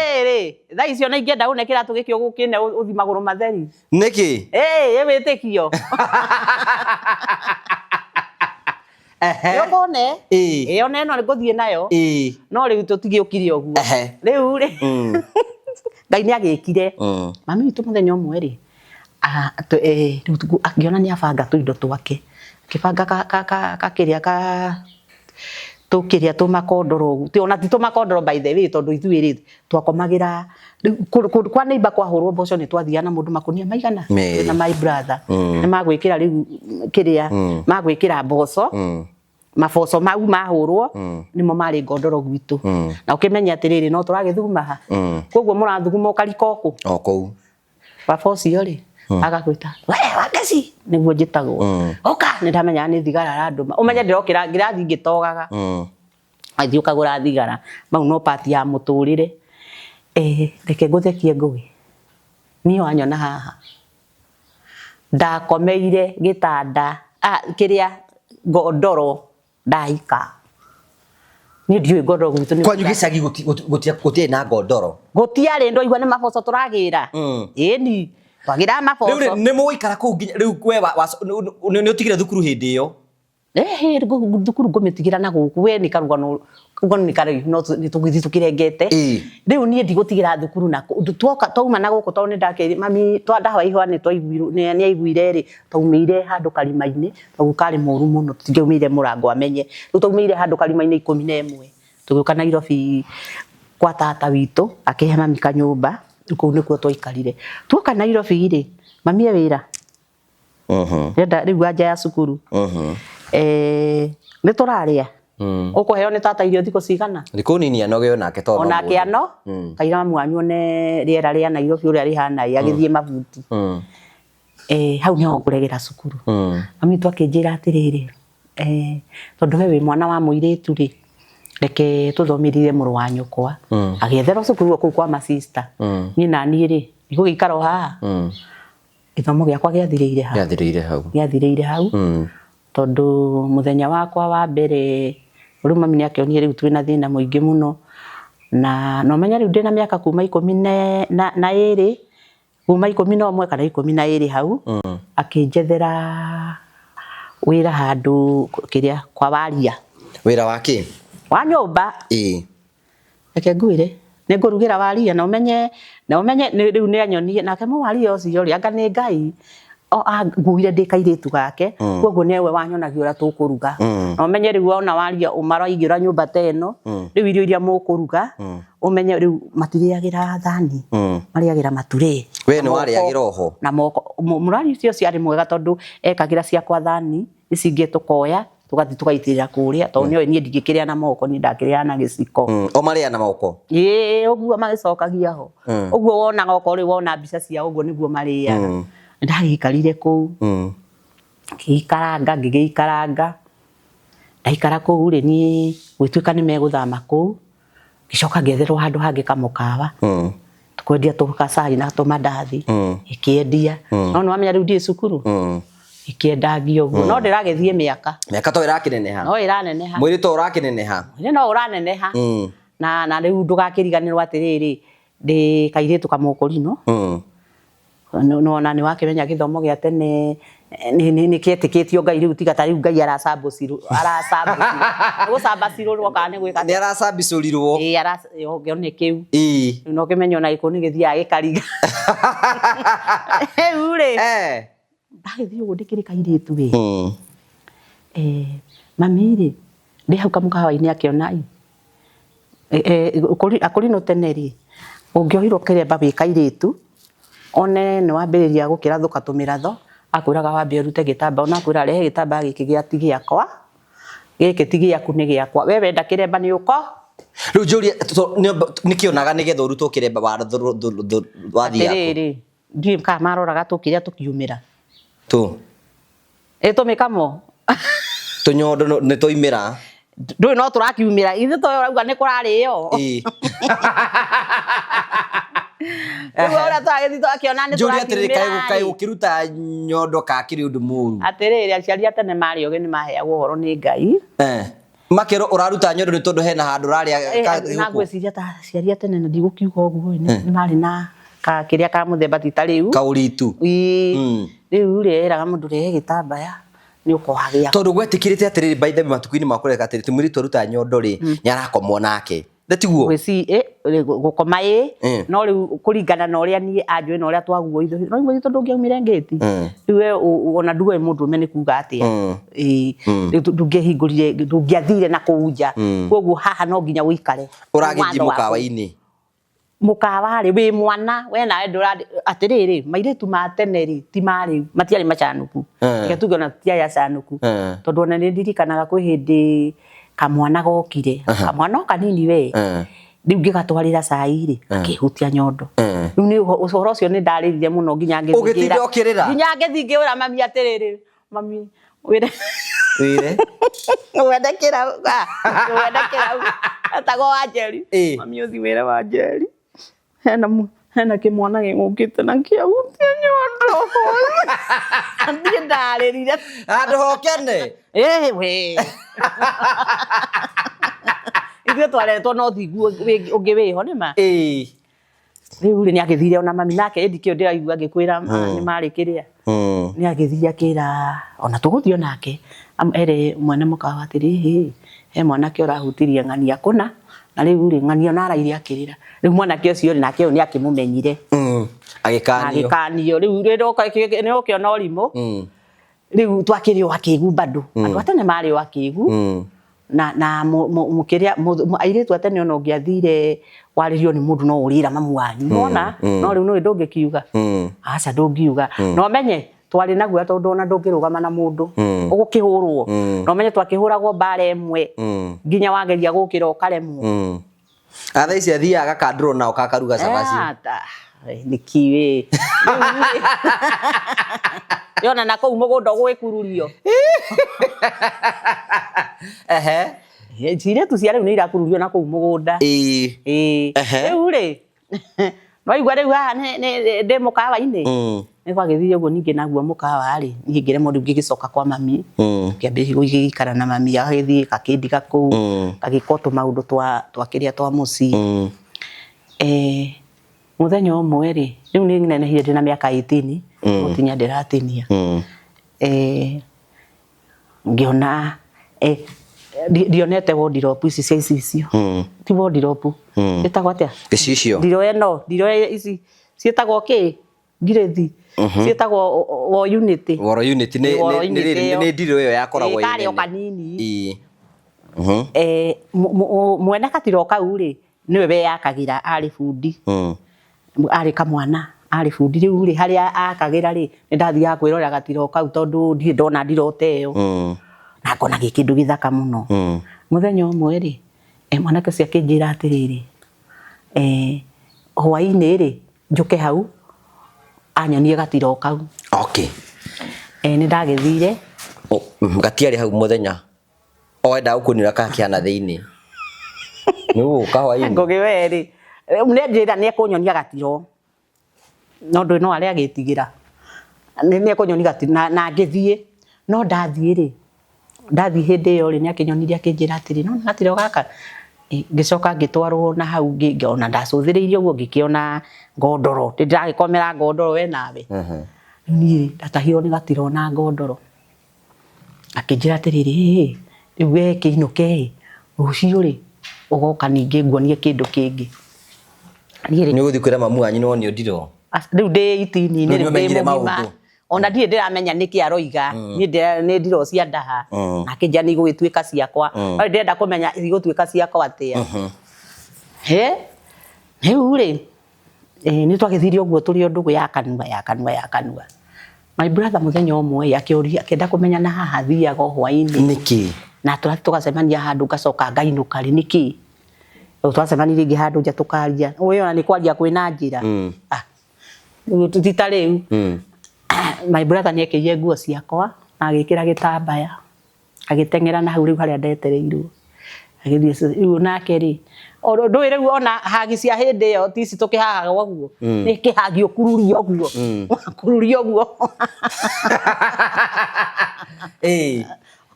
thaa icio na ingienda unekira tugikio gukine uthi maguru matheri niki witikio yobone ona no nguthie nayo no riu tutigiukire uguo riu ri Ngai ni agikire mami witu muthenya umwe ri riu akiona ni abanga tuindo twake kibanga kakiria tukiria tumakondoro ti ona ti tumakondoro by the way tondu ithuiri twakomagira kwa neighbor kwa hurwo mboco ni twathia na mundu makunia maigana na my brother ni magwikira riu kiria magwikira mboco maboco mau mahurwo nimo mari ngondoro gwitu na ukimenya atiriri no turagithuma ha koguo murathuguma ukarikoku okou baboci ri agakwita we wakeci niguo njitagwo oka ni ndamenya ni thigara randuma umenye ndirokira ngirathi ngitogaga athi ukagura thigara mau no part ya muturire reke nguthekie ngugi ni wanyona haha ndakomeire gitanda kiria ngondoro ndaika ni ndiwe ngondoro gwitu ni kwanyu gicagi gutia na ngondoro gutiari ndo igwa ni maboco turagira ni twagira maboco riu ni muikara ku nginya riu we ni utigire thukuru hindi iyo thukuru ngumitigira na guku we ni karugano kugono ni kare no ni tugithi tukirengete riu nie ndigutigira thukuru na twoka twauma na guku tondu ndakiri mami twandawa ihwa ni twaiguiru ni aiguire ri twaumire handu karimaini twagu kari moru muno tutingiumire murango amenye riu twaumire handu karimaini 11 tugiuka Nairobi kwa tata witu akihe mami kanyumba ku nikuo twaikarire twoka Nairobi ri mami wira renda riu anja ya cukuru ni turaria ukuheo ni tata irio thiko cigana rikunini anoge onake tondu onake ano kaira mamu wanyu one riera ria Nairobi uria rihana agithie mabuti hau ni nguregera cukuru mami twakinjira atiriri tondu we wi mwana wa muiritu ri reke tuthomirire muru wa nyukwa agietherwo cukuru ku kwa ma sister ni nani ri igugikara haha githomo giakwa giathiriire hau tondu muthenya wakwa wa mbere riu mami ni akionire riu twina thina muingi muno na no menya riu ndina miaka kuma 12 kuma 11 kana 12 hau akinjethera wira handu kiria kwa waria wira waki wa nyumba reke ngwire Nĩngũrugira waria na umenye riu nĩ anyonie nake mũwaria ũcio ri anga nĩ Ngai nguire ndĩ kairĩtu gake koguo nĩwe wanyonagia ũrĩa tũkũruga na umenye riu ona waria umaraigĩra nyũmba ta ĩno riu irio iria mũkũruga umenye riu matirĩagĩra thani marĩagĩra maturĩ we nĩ warĩagĩra oho na moko mũrari ũcio ciarĩ mwega tondũ ekagĩra ciakwa thani ici ingĩ tukoya tugathi tugaitĩrĩra kũrĩa tondũ nĩoĩ niĩ ndingĩkĩrĩa na moko ni ndakĩrĩa na gĩciko o marĩa na moko ũguo magĩcokagia ho ũguo wonaga okorwo wona mbica cia ũguo nĩguo marĩaga ndagikarire kũu ngĩikaranga ndaikara kũu rĩ niĩ gwĩtuĩka nĩ megũthama kũu ngĩcoka ngĩetherwo handũ hangĩ kamũkawa tukwendia tũgacai na tũmandathi ĩkĩendia no nĩwamenya rĩu ndĩ cukuru ĩkĩendagio ũguo no ndĩragĩthiĩ mĩaka to ĩrakĩneneha no ĩraneneha mwĩrĩ to ũrakĩneneha no ũraneneha na rĩu ndũgakĩriganĩrwo atĩrĩrĩ ndĩ kairĩtu kamũkũrino no na nĩ wakĩmenya gĩthomo gĩa tene nĩ kĩetĩkĩtio Ngai rĩu tiga ta rĩu Ngai aracambũcirwo gũcamba cirũrwo kana nĩ gwĩka nĩ aracambicũrirwo nĩ kĩu rĩu no kĩmenyo ona gĩkũ nĩ gĩthiaga gĩkariga rĩu rĩ ndagĩthiĩ ũguo ndĩkĩrĩ kairĩtu rĩ mami rĩ ndĩ hau kamũkawa-inĩ akĩona akũrinũ tene rĩ ũngĩohirwo kĩremba wĩ kairĩtu one nĩ wambĩrĩria gũkĩra thũka tũmĩratho akwĩraga wambie ũrute gĩtambaya ona akwĩra rehe gĩtambaya gĩkĩ gĩa ti gĩakwa gĩkĩ ti gĩaku nĩ gĩakwa we wenda kĩremba nĩ ũko rĩu njũria nĩkĩonaga nĩgetha ũrutwo kĩremba wathiĩ atĩrĩrĩ ndiũĩ kana maroraga tũkĩrĩa tũkiumĩra tũmĩkamo tũnyondo nĩ tũimĩra ndũĩ no tũrakiumĩra ithe toyo ũrauga nĩ kũrarĩo ũrĩa twagĩthiĩ twakĩona nĩ tũrakiumĩra kaĩ gũkĩruta nyondo ka kĩrĩ ũndũ mũru atĩrĩrĩ aciari a tene marĩ ogĩ nĩ maheagwo ũhoro nĩ Ngai makerwo ũraruta nyondo nĩ tondũ hena handũ ũrarĩa na ngwĩciria ta aciari a tene na ndigũkiuga ũguo nĩ marĩ na kĩrĩa ka mũthemba ti ta rĩu kaũritu rĩu rĩ eraga mũndũ rehe gĩtambaya nĩ ũkohagĩa tondũ gwetĩkĩrĩte atĩrĩrĩ by the way matuku-inĩ makũreka atĩrĩ ti mũirĩtu aruta nyondo rĩ nĩ arakomwo nake tiguo gũkoma no rĩu kũringana na ũrĩa niĩ anjũĩ na ũrĩa twaguo ithuĩ no ithuĩ tondũ ũngĩaumire ngĩti rĩu ona nduwe mũndũrũme nĩ kuga atĩa ndũngĩhingũrire ndũngĩathire na kũu nja koguo haha no nginya ũikare ũragĩthiĩ mũkawa-inĩ mũkawa-rĩ wĩ mwana we nawe atĩrĩrĩ mairĩtu ma tene rĩ ti marĩ matiarĩ macanũku reke tuge ona tiarĩ acanũku tondũ ona nĩ ndirikanaga kwĩ hĩndĩ kamwana gokire kamwana o kanini we rĩu ngĩgatwarĩra cai rĩ akĩhutia nyondo rĩu nĩ ũhoro ũcio nĩ ndarĩrire mũno nginya ngĩthiĩ ngĩũra mami atĩrĩrĩ mami wĩre wendekĩra etagwo Wanjeri mami ũthi wĩre Wanjeri hena kĩmwana gĩgũkĩte na kĩahutia nyondo ndiĩ ndarĩrire handũ hokene we ithuĩ twaretwo no thigũ ũngĩ wĩho nĩma rĩu nĩ agĩthire ona mami nake ndikĩo ndĩraigua agĩkwĩra nĩ marĩ kĩrĩa nĩ agĩthire akĩra ona tũgũthiĩ nake ere mwene mũkawa atĩrĩ he mwanake ũrahutirie ng'ania kũna na rĩu rĩ ng'ania ona araire akĩrĩra rĩu mwanake ũcio nake ũyũ nĩ akĩmũmenyire agĩkanio rĩu nĩ ũkĩona ũrimũ rĩu twakĩrĩ o akĩgu bado andũ atene marĩ o akĩgu na mũkĩrĩa airĩtu atene ona ũngĩathire warĩrio nĩ mũndũ no ũrĩra mamu wanyu wona no rĩu nĩ ndũngĩkiuga aca ndũngiuga no menye twarĩ naguo tondũ ona ndũngĩrũgama na mũndũ ũgũkĩhũrwo no menye twakĩhũragwo mbara ĩmwe nginya wageria gũkĩra ũkaremwo thaa ici athiaga gakandũrwo nao kakaruga cabaci nĩkiwĩ yona na kũu mũgũnda gwĩkururio cirĩtu cia rĩu nĩ irakururio na kũu mũgũnda rĩu rĩ no igua rĩu haha ndĩ mũkawa-inĩ nĩ gwagĩthire ũguo ningĩ naguo mũkawa-rĩ niĩ ngĩremwo rĩu ngĩgĩcoka kwa mami ngĩambĩrĩria gũgĩikara na mami agagĩthiĩ gakĩndiga kũu gagĩka tũmaũndũ twakĩrĩa twa mũciĩ mũthenya ũmwe rĩ rĩu nĩ nenehire ndĩna mĩaka 18 gũtinya ndĩratinia ngĩona ndionete wardrobe ici cia icio ti wardrobe itagwo atia gicicio ndiro ici cietagwo ki ngirithi cietagwo wo unity ni ndiro iyo yakoragwo kari o kanini mwene katiro kau ri niwe we yakagira ari bundi ari kamwana ari bundi riu ri haria akagira ri ndathiaga kwirorera gatiro kau tondu ndie ndona ndirote iyo na kona gikindu githaka muno muthenya umwe ri mwanake cia kinjira atiriri hwaini ri njuke hau anyonie gatiro kau okay ni ndagithire gatiari hau muthenya oenda ukunira kakiana thiini ni uka hwaini ngugiweri ne njira ni kunyonia gatiro no ndu no aria gitigira ni kunyonia gatiro na ngithie no ndathie ri ndathie hindi yo ri ni akinyoniria akinjira atiri no gatiro gaka ngicoka ngitwarwo na hau ngiona ndacuthiriirie uguo ngikiona ngondoro ndiragikomera ngondoro we nawe ni ndatahirwo ni gatiro na ngondoro akinjira atiriri riu we kiinuke rucio ri ugoka ningi nguonie kindu kingi ni guthi kwira mamu anyu no ni ndiro riu ndi itini ni ndi mugima ona ndire ndiramenya niki aroiga ni ndiro cia ndaha na kinja ni gugituika ciakwa ndenda kumenya igutwika ciakwa atia riu ri ni twagithirio guo turi ndugu ya kanua my brother muthenya umwe akiuria akenda kumenya na haha thiaga hwaini niki na tugacemania handu ngacoka ngainuka ri niki twacemania ringi handu nja tukaria we ona ni kwaria kwina njira tutita riu my brother ni ekirie nguo ciakwa na agikira gitambaya agitengera na hau riu haria ndetereirwo agithie riu nake ri ndwire ona hagi cia hindi yo tisi tukihaga guo ni kihagi ukururi oguo kururi oguo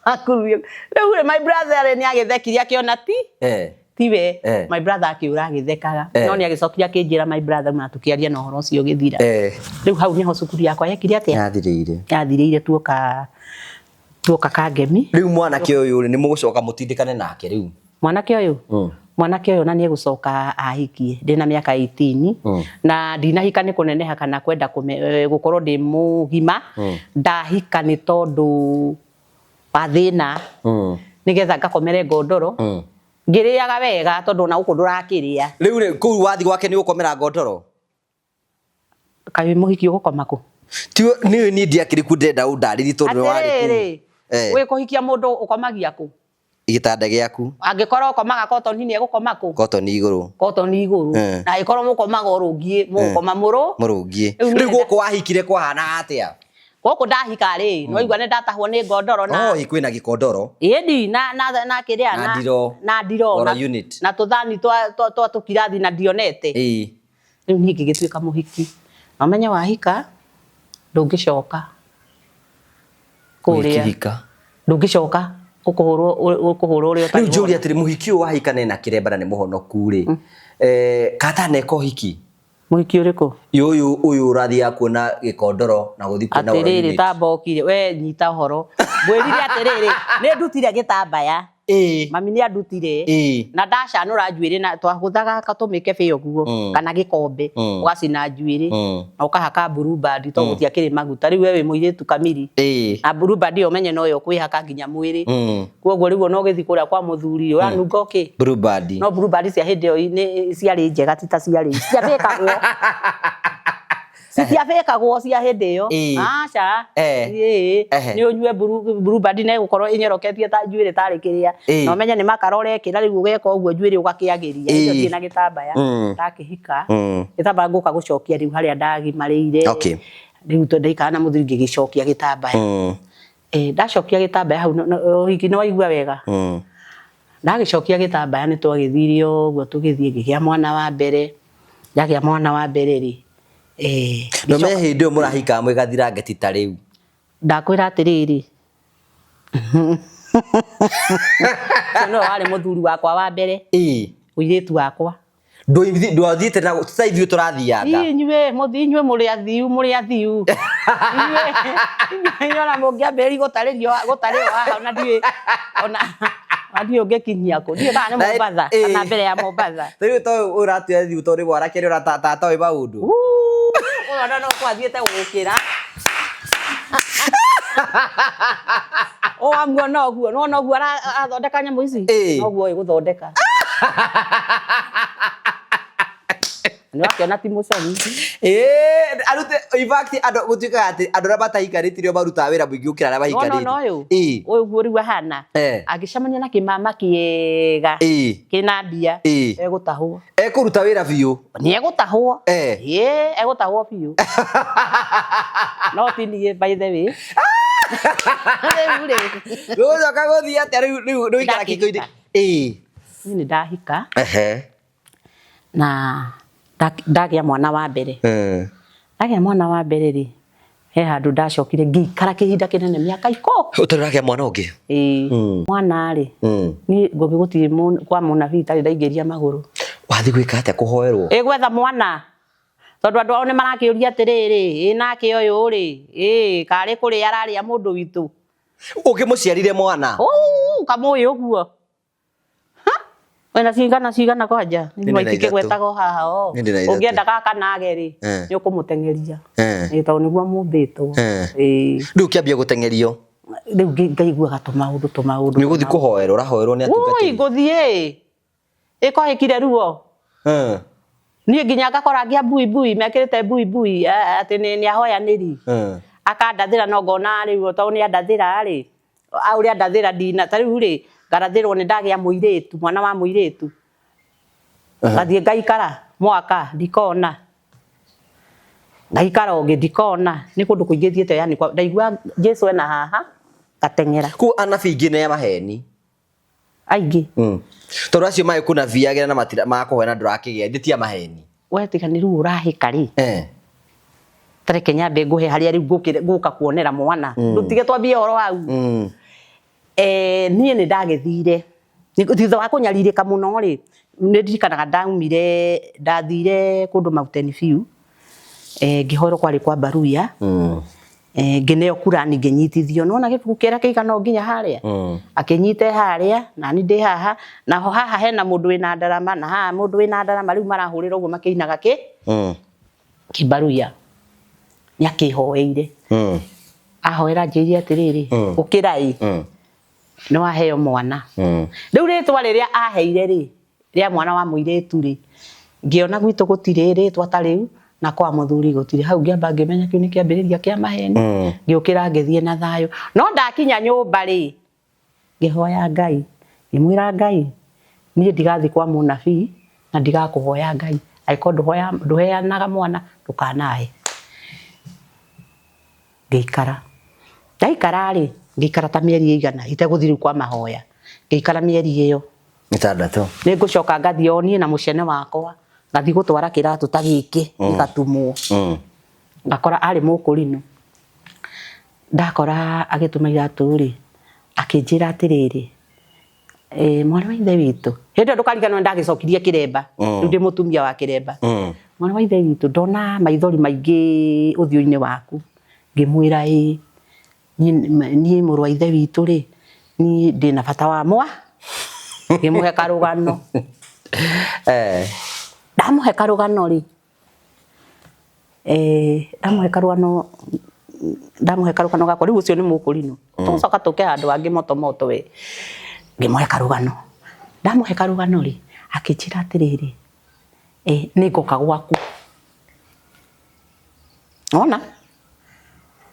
akururi riu my brother ni agithekiria akiona tiwe my brother akiura agithekaga no ni agicokia kinjira my brother na tukiaria na horo cio githira riu hau niho cukuru yakwa yekire atia yathirire tuoka Kangemi riu mwanake uyu ni mugucoka mutindikane nake riu mwanake uyu na ni egucoka ahikie ndina miaka 18 na ndinahika ni kuneneha kana kwenda gukorwo ndi mugima ndahika ni tondu pathina nigetha ngakomere ngondoro ngiriaga wega tondu na guku ndurakiria riu ku wathi gwake ni gukomera ngondoro kai muhiki ugukoma ku ti ni ndiakiri ku ndenda undariri tondu wari ku we kuhikia mundu ukomagia ku igitanda giaku angikorwo ukomaga cotton ni egukoma ku cotton iguru na ikorwo mukomaga urungie mukoma murungie riu guku wahikire kwahana atia guku ndahika ri no igwa ni ndatahwo ni ngondoro na ikwina gikondoro indi na kiria na ndiro na tuthani twa tukirathi na ndionete riu ni ngigituika muhiki no menye wahika ndungicoka kuria ndungicoka ukuhurwo uri riu njuri atiri muhiki wahikane na kirembana ni muhonoku ri kata neko hiki muhiki uriku uyu urathia kuona gikondoro na guthi kuona woro atiriri tambokire we nyita horo ngwirire atiriri ni ndutire gitambaya mami ni andutire na ndacanura njuiri na twahuthaga katumike biyo guo kana gikombe ugacina njuiri na ukahaka blue band to gutia kiri maguta riu wewe muiretu kamiri na blue band yo menye no yo kwihaka nginya mwiri koguo riu no githi kuria kwa muthuri ura nunga oki blue band no blue band cia hindi yo ni ciari njega tita ciari ciabekagwo ciabekagwo cia hindi yo acha ni unyue blue band na gukorwo inyoroketie ta njuiri tari kiria no menye ni makarore kira riu ugeka uguo njuiri ugakiagiria iyo ti na gitambaya ndakihika gitambaya nguka gucokia riu haria ndagimarire riu tondeika na muthuri ngigicokia gitambaya ndacokia gitambaya hau hiki no waigua wega ndagicokia gitambaya ni twagithirio guo tugithie ngigia mwana wa mbere ndagia mwana wa mbere ri no me hindi murahika mwigathira ngetita riu ndakwira atiriri no ari muthuri wakwa wa mbere uiretu wakwa ndwathiite na tutaithio turathianga inywe muthinywe muri athiu inywe nyona mungia mberi gutaririo haha ona ndiwe Athi ungikinyia ku ndio kana Mombasa kana mbere ya Mombasa Tariu to uratua thiu to ri gwara kiri tata we maundu ona no kwathiete gukira o amguo noguo noguo athondeka nyamu ici noguo iguthondeka Ndio akiona ti mucori arute in fact ando gutuika ati andu ra batahikaritio baruta wira muingi ukira ra bahikarite uyu guo riu ahana agicamania na kimama kiega kina mbia egutahwo ekuruta wira biu ni egutahwo egutahwo biu no tinie by the way Rujo kagothi ati riu ikara kiko-ini ni ndahika na ndagia mwana wa mbere ndagia mwana wa mbere ri he handu ndacokire ngikara kihinda kinene miaka iko utaragia mwana ungi mwana ri ni ngogiguti kwa munabii tari ndaingeria maguru wathi gwika atia kuhoerwo gwetha mwana tondu andu ao ni marakiuria atiriri nake uyu ri kari kuri araria mundu witu ukimuciarire mwana kamuyu uguo wena cigana kwanja ni maitike gwetago haha ungienda gaka nage ri ni ukumutengeria tondu niguo mumbitwo riu kiambia gutengerio riu ngaigua gatumaundu ni guthi kuhoerwo urahoerwo ni atungatiri nguthie ikohikire ruo ni nginya ngakora ngia bui mekirite bui ati ni ahoyaniri akandathira no ngona riu tondu ni andathira ri auria andathira ndina tariu ri ngarathirwo ni ndagia muiritu mwana wa muiritu ngathie ngaikara mwaka ndikona ngaikara ungi ndikona ni kundu kuingithiete yani ndaigua Jesu ena haha gatengera ku anabii ingi ne maheni aingi tondu acio mai kuna viagira na matira makuhena ndurakigia nditia maheni wetikani riu urahika ri tareke nyambe nguhe haria riu nguka kuonera mwana ndutige twambie horo hau nie ni ndagithire thutha wa kunyaririka muno ri ni ndirikanaga ndathire kundu Mountain View ngihoro kwari kwa Baruya ngineo kurani nginyitithio nona gibuku kera kiigana nginya haria akinyite haria na ni ndi haha naho haha hena mundu wina ndarama na haha mundu wina ndarama riu marahurira uguo makiinaga Kibaruya nyakihoeire ahoera njiria atiriri ukirai no aheo mwana riu ritwa riria aheire ri ria mwana wa muiritu ri ngiona gwitu gutire ritwa ta riu na kwa muthuri gutire hau ngiamba ngimenya kiu ni kiambiriria kia maheni ngiukira ngithie na thayo no ndakinya nyumba ri ngihoya Ngai ngimwira Ngai nie ndigathi kwa munabii na ndigakuhoya Ngai aiko nduheanaga mwana ndukanahe ngikara ndaikara ri ngikara ta mieri igana iteguthiru kwa mahoya ngikara mieri iyo itandatu ni ngucoka ngathi onie na mucene wakwa ngathi gutwara kiratu ta giki igatumwo ngakora ari mukurino ndakora agituma iratu ri akinjira atiriri mwana wa ithe witu hindi ndukarigana ndagicokirie kiremba riu ndi mutumia wa kiremba mwana wa ithe witu ndona maithori maingi uthio-ini waku ngimwira ni muru wa ithe witu ri ni ndina bata wa mwa ngimuhe karugano ndamuhe karugano ri ndamuhe karugano gakwa riu ucio ni mukurino tucoka tuke handu angi moto we ngimuhe karugano ndamuhe karugano ri akinjira atiriri ni ngoka gwaku ona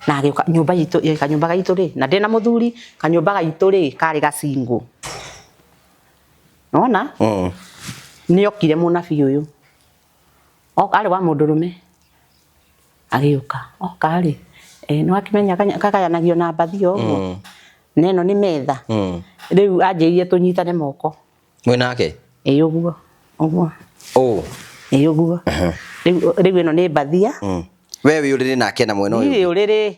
na agioka nyumba yitu kanyumba gaitu ri na ndina muthuri kanyumba gaitu ri kari gacingu ona ni okire munabii uyu okari wa mundurume agioka okari no akimenya kakayanagio na mbathi uguo neno ni metha riu anjirie tunyitane moko mwinake uguo uguo riu ino ni mbathia wewe uriri nake na mwena uyu ni uriri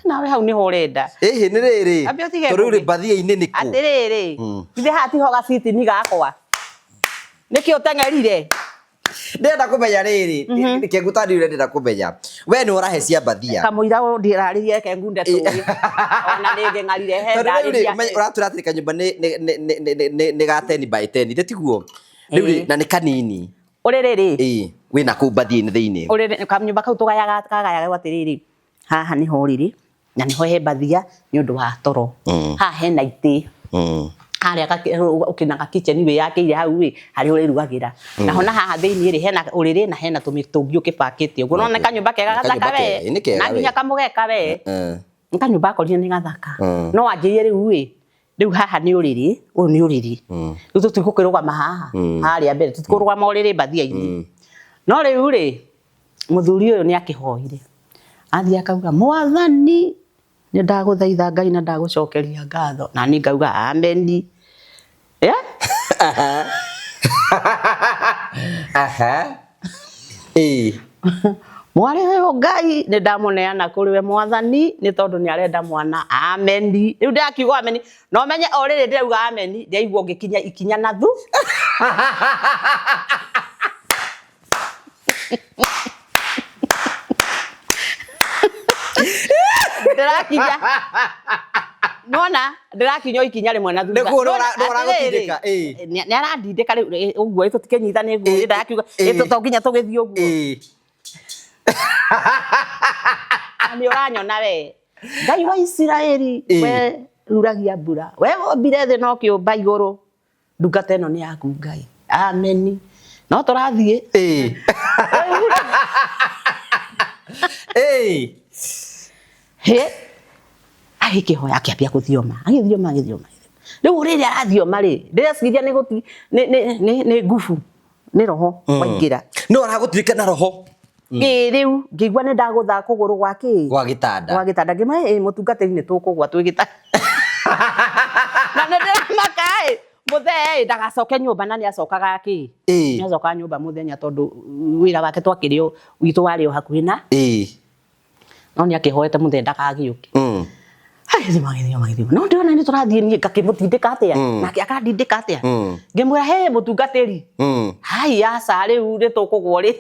nawe hau niho urenda ni riri tori uri mbathia-ini ni ku atiriri ithe hati ho gaciti ni gakwa niki utengerire Ndenda kumenya riri Kengu tani ndenda kumenya we ni urahe cia mbathia kamuira ndiraririe Kengu ndetu ona ninge ngarire he ndarĩria uratura atĩ kanyũmba nĩ ga 10 by 10 ndetiguo riu na nĩ kanini ũrĩrĩ wĩna kũu mbathia-inĩ thĩinĩ ũrĩrĩ kanyũmba kau tũgayagaga atĩrĩrĩ haha nĩho ũrĩrĩ na nĩho he mbathia nĩ ũndũ wa toro haha hena itĩ harĩa ukinaga kitchen we yakĩire hau we harĩa ũrĩrugagĩra naho na haha thĩinĩ rĩ hena ũrĩrĩ na hena tũmĩtũngi ũkĩbakĩte ũguo nona kanyũmba kega gathaka we na nginya kamũgeka we kanyũmba akorire nĩ gathaka no wanjĩrie rĩu haha nĩ ũrĩrĩ ũyũ nĩ ũrĩrĩ rĩu tũtigũkĩrũgama haha harĩa mbere tũtikũrũgama ũrĩrĩ mbathia-inĩ no rĩu rĩ mũthuri ũyũ nĩ akĩhoire athiĩ akauga Mwathani nĩ ndagũthaitha Ngai na ndagũcokeria ngatho na niĩ ngauga ameni mwarĩ ũyũ Ngai nĩ ndamũneana kũrĩ we Mwathani nĩ tondũ nĩ arenda mwana ameni rĩu ndakiuga ameni no menye o rĩrĩ ndĩrauga ameni ndaigua ngĩkinya ikinya na thu ndĩrakinya nona ndĩrakinya ikinya rĩmwe na thutha nĩ arandindĩka rĩu ũguo tũtikĩnyitane nguo ndakiuga to nginya tũgĩthiĩ ũguo nĩ ũranyona we Ngai wa Isiraeli we ruragia mbura we wombire thĩ no kĩũmba igũrũ ndungata ĩno nĩ yaku Ngai ameni no tũrathiĩ agĩkĩhoya akĩambia gũthioma agĩthioma rĩu rĩrĩa arathioma rĩ ndĩreciria nĩ ngubu nĩ roho waingĩra no aragũtirika na roho rĩu ngĩigua nĩ ndagũtha kũgũrũ gwa gĩtanda ngĩmwe mũtungatĩri nĩ tũkũgwa twĩ gĩtanda na nĩ ndĩramaka mũthee ndagacoke nyũmba na nĩ acokaga nĩ acokaga nyũmba mũthenya tondũ wĩra wake twakĩrĩ o witũ warĩ o hakuhĩ na no nĩ akĩhoete mũthee ndakagĩũke magĩthiĩ no ndĩrona nĩ tũrathiĩ niĩ ngakĩmũtindĩka atĩa nake akandindĩka atĩa ngĩmwĩra he mũtungatĩri hai aca rĩu nĩ tũkũgwa rĩ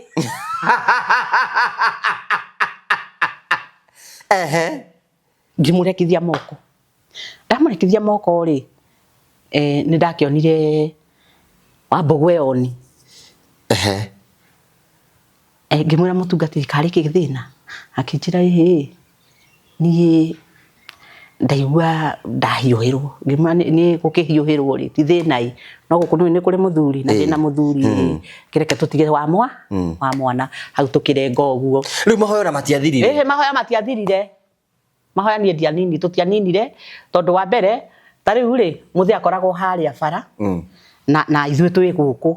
ngĩmũrekithia moko ndamũrekithia moko rĩ nĩ ndakĩonire Wambũgũ Eyoni ngĩmwĩra mũtungatĩri karĩ kĩthĩna akĩnjĩra niĩ ndaigua ndahiũhĩrwo ngĩmwĩra nĩ gũkĩhiũhĩrwo rĩ ti thĩna no gũkũ nĩ kũrĩ mũthuri na ndĩna mũthuri kĩreke tũtige wa mwana hau tũkĩrenga ũguo rĩu mahoya na matiathirire mahoya matiathirire mahoya niĩ ndianini tũtianinire tondũ wa mbere ta rĩu rĩ mũthee akoragwo harĩa bara na ithuĩ twĩ gũkũ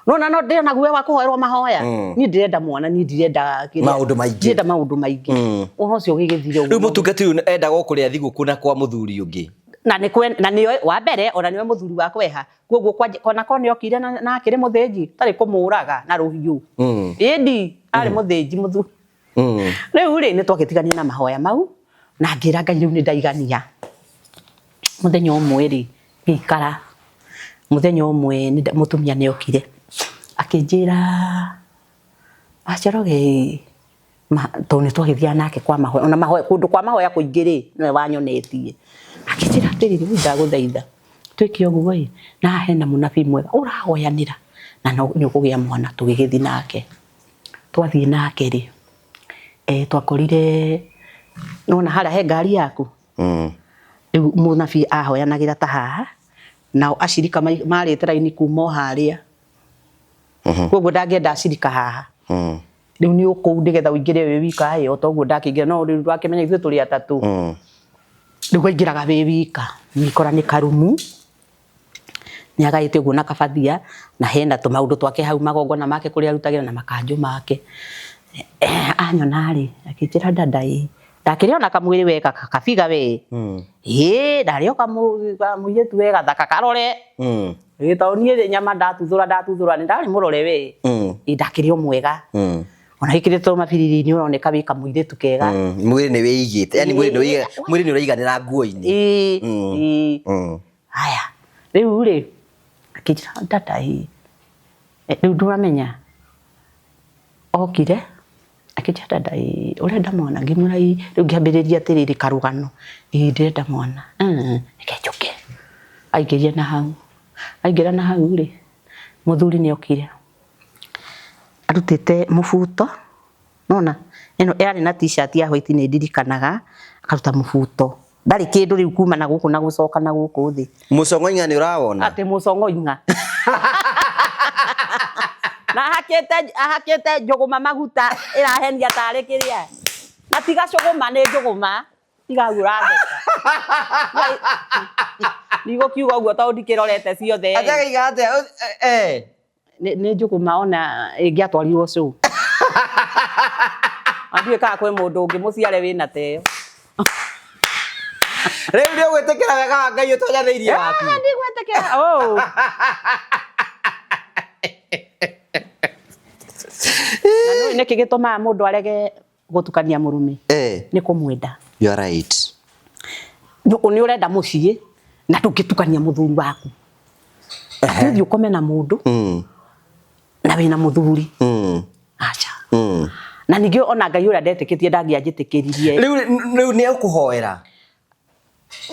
no ndĩrona guoya wa kũhoerwo mahoya niĩ ndĩrenda mwana niĩ ndirenda maũndũ maingĩ ũhoro ũcio ũgĩgĩthire rĩu mũtungatĩri ũyũ endaga kũrĩa thigũkũ na kwa mũthuri ũngĩ na nĩ wa mbere ona nĩwe mũthuri wa kweha koguo kona nĩ okire na akĩrĩ mũthĩnji tarĩ kũmũraga na rũhiũ ĩndi arĩ mũthĩnji mũthuri rĩu rĩ nĩ twagĩtigania na mahoya mau na ngĩra Ngai rĩu nĩ ndaigania mũthenya ũmwe rĩ ngĩikara mũthenya ũmwe mũtumia nĩ okire akĩnjĩra Njoroge tondũ nĩ twagĩthiaga nake kwa mahoya ona mahoya kũndũ kwa mahoya kũingĩ rĩ nĩwe wanyonetie akĩnjĩra atĩrĩrĩ ndagũthaitha twĩke ũguo na hena mũnabii mwega ũrahoyanĩra na nĩ ũkũgĩa mwana tũgĩgĩthiĩ nake twathiĩ nake rĩ twakorire nona harĩa he ngari yaku rĩu mũnabii ahoyanagĩra ta haha nao acirika marĩte raini kuma harĩa koguo ndangĩenda acirika haha rĩu nĩ ũkũu nĩgetha ũingĩre wĩ wika o toguo ndakĩingĩra no rĩu ndakĩmenya ithuĩ tũrĩ atatũ rĩu aingĩraga wĩ wika nikora nĩ karumu nĩ agaĩte ũguo na kabathia na hena tũmaũndũ twake hau magongona make kũrĩa arutagĩra na makanjũ make anyona rĩ akĩnjĩra dada ndakĩrĩ ona kamwĩrĩ wega kabiga we ndarĩ o kamũirĩtu wega thaka karore tondũ niĩ nyama ndatuthũra nĩ ndarĩ mũrore we ndakĩrĩ o mwega ona gĩkĩrĩtwo mabiriri-inĩ ũroneka wĩ kamũirĩtu kega mwĩrĩ nĩ wĩigĩte yani mwĩrĩ nĩ ũraiganĩra nguo-inĩ haya rĩu rĩ akĩnjĩra dada rĩu ndũramenya okire akijada dai urenda mwana ngimurai riu ngiambiriria atiriri karugano ndirenda mwana nikejuke aigeria na hau aigira na hau ri muthuri ni okire arutite mubuto nona eno yari na t-shirt ya white ni ndirikanaga akaruta mubuto ndari kindu riu kuma na guku na gucoka na guku thi mucongo inga ni urawona ati mucongo inga na hakete njuguma maguta irahenia tari kiria na tiga cuguma ni njuguma tiga uratheka nigo kiugo uguo to ndikirorete ciothe atega ate ni njuguma ona ingiatwarirwo cu andie ka kwe mundu ungi muciare wina teo riu ndio gwetekera wega wa Ngai utonyatheirie waku ndi gwetekera na niki gituma mundu arege gutukania murume ni kumwenda. You are right. Ni urenda mucii na tukitukania muthuri waku ndio ukome na mundu na wina muthuri acha na nigio ona Ngai ura ndetikitie ndangianjitikiririe riu ni ukuhoera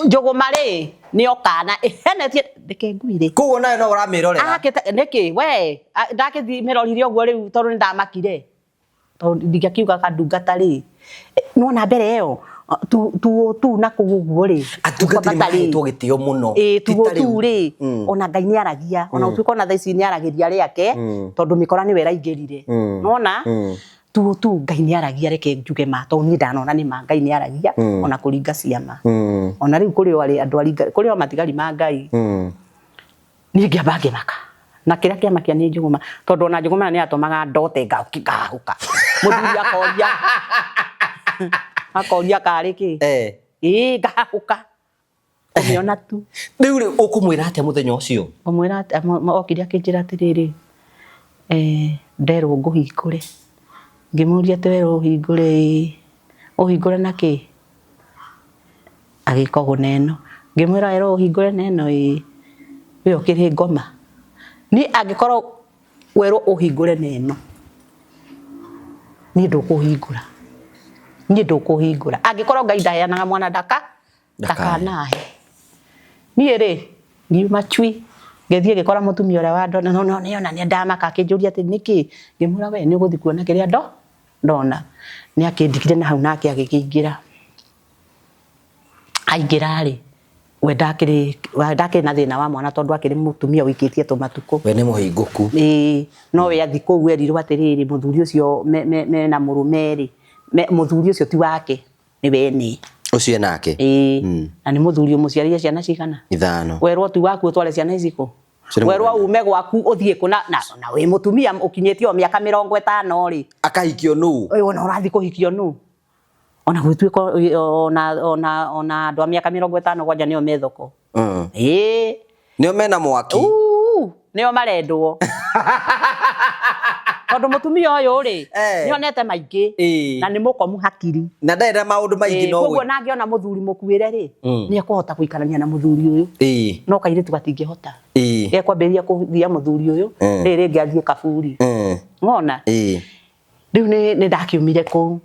njuguma ri ni okana ehenetie ndeke nguire kuo nayo no uramirorera akete niki we ndakithi mirorire uguo riu tondu ndamakire tondu ndigakiuga kadungata ri nona mbere iyo tu na kuguo ri atungatiri gitio muno tu ri ona Ngai ni aragia ona utuko na thaici ni aragiria riake tondu mikora ni wera ingirire nona tu Ngai ni aragia reke njuge ma to ni ndanona ni ma Ngai ni aragia ona kuringa ciama ona riu kuri wari andu aringa kuri matigari ma Ngai ni ngiambage maka na kira kia makia ni njuguma tondu ona njuguma ni atomaga ndote ngahuka muthuri akoria kari ki ngahuka omiona tu riu ukumwira atia muthenya ucio umwira okiri akinjira atiriri nderwo nguhingure ngimuria atwerwo uhingure naki agiko guneno ngimwira ero uhingure neno we okiri ngoma ni agikorwo werwo uhingure neno ni ndukuhingura agikorwo Ngai ndaheanaga mwana ndakanahe ni ri ngiuma chui ngethie gikora mutumia ura wa ndona no niona ni ndamaka akinjuria ati niki ngimura we ni uguthi kuona kiria ndona ni akindikire na hau nake agikingira aingira ri we ndakiri na thina wa mwana tondu akiri mutumia wikitie tumatuko we ni muhinguku no we athi ku werirwo atiriri muthuri ucio me na murume ri muthuri ucio ti wake ni wene ucio nake na ni muthuri umuciarire ciana cigana 5 werwo ti waku utware ciana iciko werwo ume gwaku uthie kuna na we mutumia ukinyetie miaka 50 ri akahikio nu ona urathi kuhikio nu ona gwituika ona andu a miaka 50 gwanja nio methoko nio mena mwaki nio marendwo tondu mutumia uyu ri nionete maingi na ni mukomu hakiri na ndaira maundu maingi no koguo nangiona muthuri mukuire ri ni akuhota guikarania na muthuri uyu no kaire tu gatingihota kwambiria kuthia muthuri uyu riri ngiathie kaburi ngona riu ni ndakiumire ku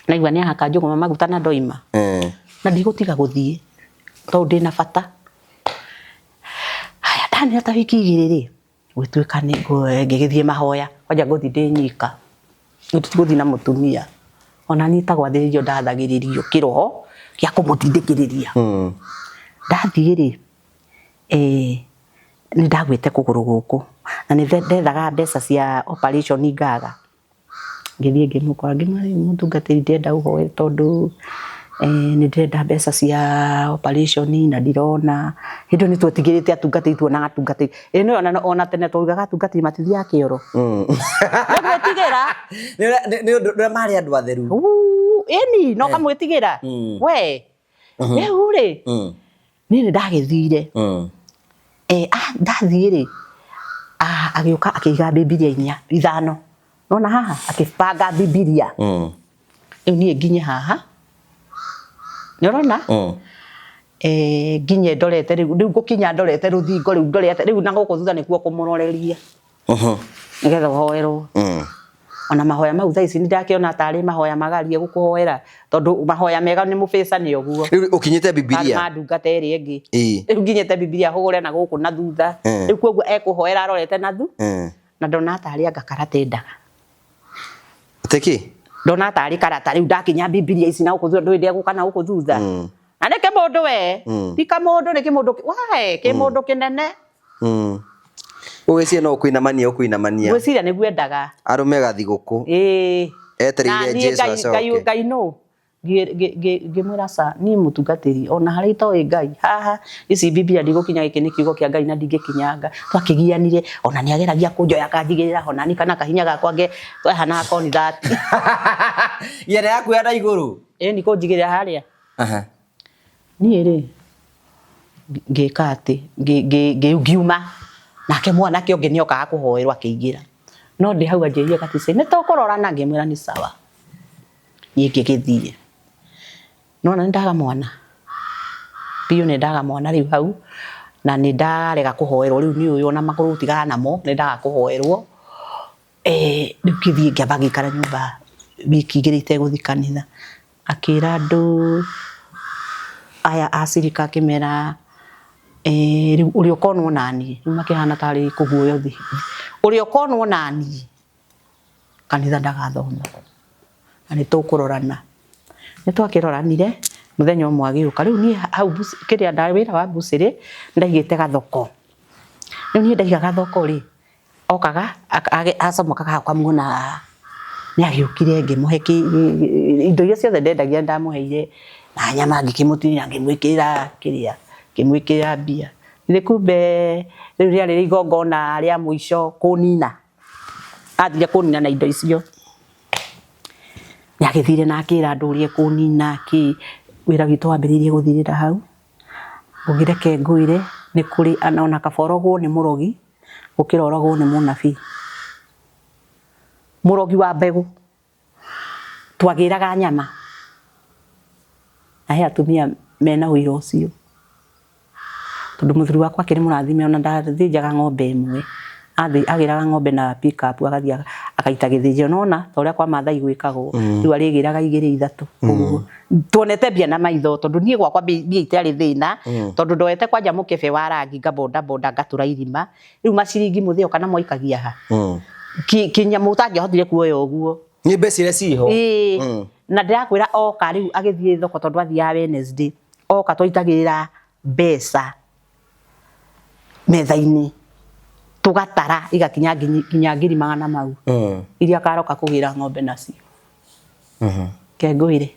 na igwa ni haka njuguma maguta na ndoima na ndigutiga guthie tondu ndina bata haya ndani hata wiki igiri ri gwituika ni ngigithie mahoya kwanja nguthi ndinyika nguthi na mutumia ona nitagwa thiririo ndathagiririo kiroho gia kumutindikiriria ndathie ri ni ndagwite kuguru guku na ni ndethaga mbeca cia operation ngaga ngithie ngimukora ngimari mutungatiri ndenda uhoe tondu ni ndenda mbeca cia operation na ndirona hindo ni twetigirite atungatiri tuonaga atungatiri ni ona tene twaga atungatiri matithia kioro gwetigira ni mari andu atheru eni no kamwetigira we uri ni ndagithire ndathire agioka akiga bibilia 5 nona haha akipanga bibilia ni nginye haha nyorona nginye ndorete riu ngukinya ndorete ruthingo riu ndorete riu na guku thutha nikuo kumuroreria nigetha hoerwo ona mahoya mau thaa ici ni ndakiona tari mahoya magarie gukuhoera tondu mahoya mega ni mubeca ni oguo ukinyite Biblia mandungata eri ingi riu nginyite Biblia hugure na guku na thutha riu koguo ekuhoera arorete na thu na ndona tari anga karate ndaga teki ndona tari karata riu ndakinya Biblia ici na guku thutha ndwende guka na guku thutha na neke mundu we tika mundu neke mundu wae ke mundu kinene Ugecia no kuinamania gwiciria niguo endaga arume gathiguku etereire Jesu acoke Ngai no ngimwira sa ni mutungatiri ona hari itoe Ngai haha ici Biblia ndigukinya giki ni kiugo kia Ngai na ndingikinyanga twakigianire ona ni ageragia kunjoya kanjigirira ona ni kana kahinya gakwa nge twahana akoni that yere yaku ya iguru ni kunjigirira haria ni ri ngikati ngiuma nake mwana kionge ni okaga kuhoerwa akiingira no ndi hau anjirie katise ni tokorora na ngimwira ni sawa yiki githie no na ndaga mwana piyo ni ndaga mwana riu hau na ni ndarega kuhoerwo riu ni uyu na maguru tigana namo ni ndaga kuhoerwo riu kithie ngamba gikara nyumba wiki igirite guthi kanitha akira andu aya acirika kimera riu uri ukonwo nani riu makihana tari kuguoyo thi uri ukonwo nani kanitha ndagathoma na ni tukurorana ni twakiroranire muthenya umwe agiuka riu ni hau kiria ndawira wa buciri ndaigite gathoko riu ni ndaiga gathoko ri okaga acomokaga kwa muna ni agiukire ngimuheki indo iria ciothe ndendagia ndamuheire na nyama ngikimutinia ngimwikira kiria kimwikira mbia ni kumbe riu riari igongona ria muico kunina athire kunina na indo icio yakithire na akira ndurie kunina ki wira gitu ambiririe guthirira hau ugireke nguire ni kuri anaona kaborogwo ni murogi ukirorogwo ni munabii murogi wa mbegu twagiraga nyama ahe atumia mena wira ucio tondu muthuri wakwa kiri murathime ona ndathinjaga ng'ombe imwe agiraga ng'ombe na pick up agathia akaita githijio nona ta uria kwa mathai gwikagwo riu arigiraga 2-3 uguo tuonete bia na maitho tondu nie gwakwa bia itari thina tondu ndoete kwanja mukebe wa rangi ngabonda bonda ngatura irima riu maciringi muthio kana moikagia ha kinya mutangihotire kuoya uguo ni mbecire ciho na ndirakwira oka riu agithie thoko tondu athia Wednesday oka twaitagirira mbeca methaini tugatara igakinya nginya 200 mau iria karoka kugira ng'ombe nacio kenguire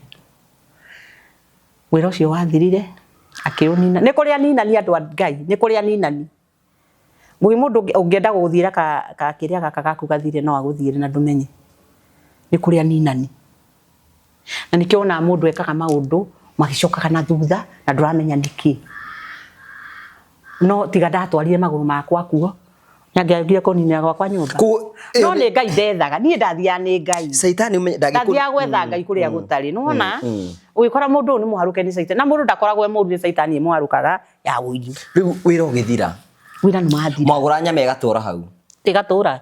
wira ucio wathirire akiunina ni kuria nina ni andu a Ngai ni kuria nina ni mugi mundu ungienda guthira ka kiria gaka gaku gathire no aguthire na ndumenye ni kuria nina ni na nikiona mundu ekaga maundu magicokaga na thutha na nduramenya niki no tiga ndatwarire maguru makwa kuo nyangiagire kunina gwakwa nyumba no ni Ngai ndethaga nie ndathia ni Ngai Saitani ndathia gwetha Ngai kuria gutari nuona ugikora mundu ni muharuke ni Saitani na mundu ndakoragwo muru ni Saitani muharukaga ya wiri riu wira ugithira wira ni mathira magura nyama igatura hau igatura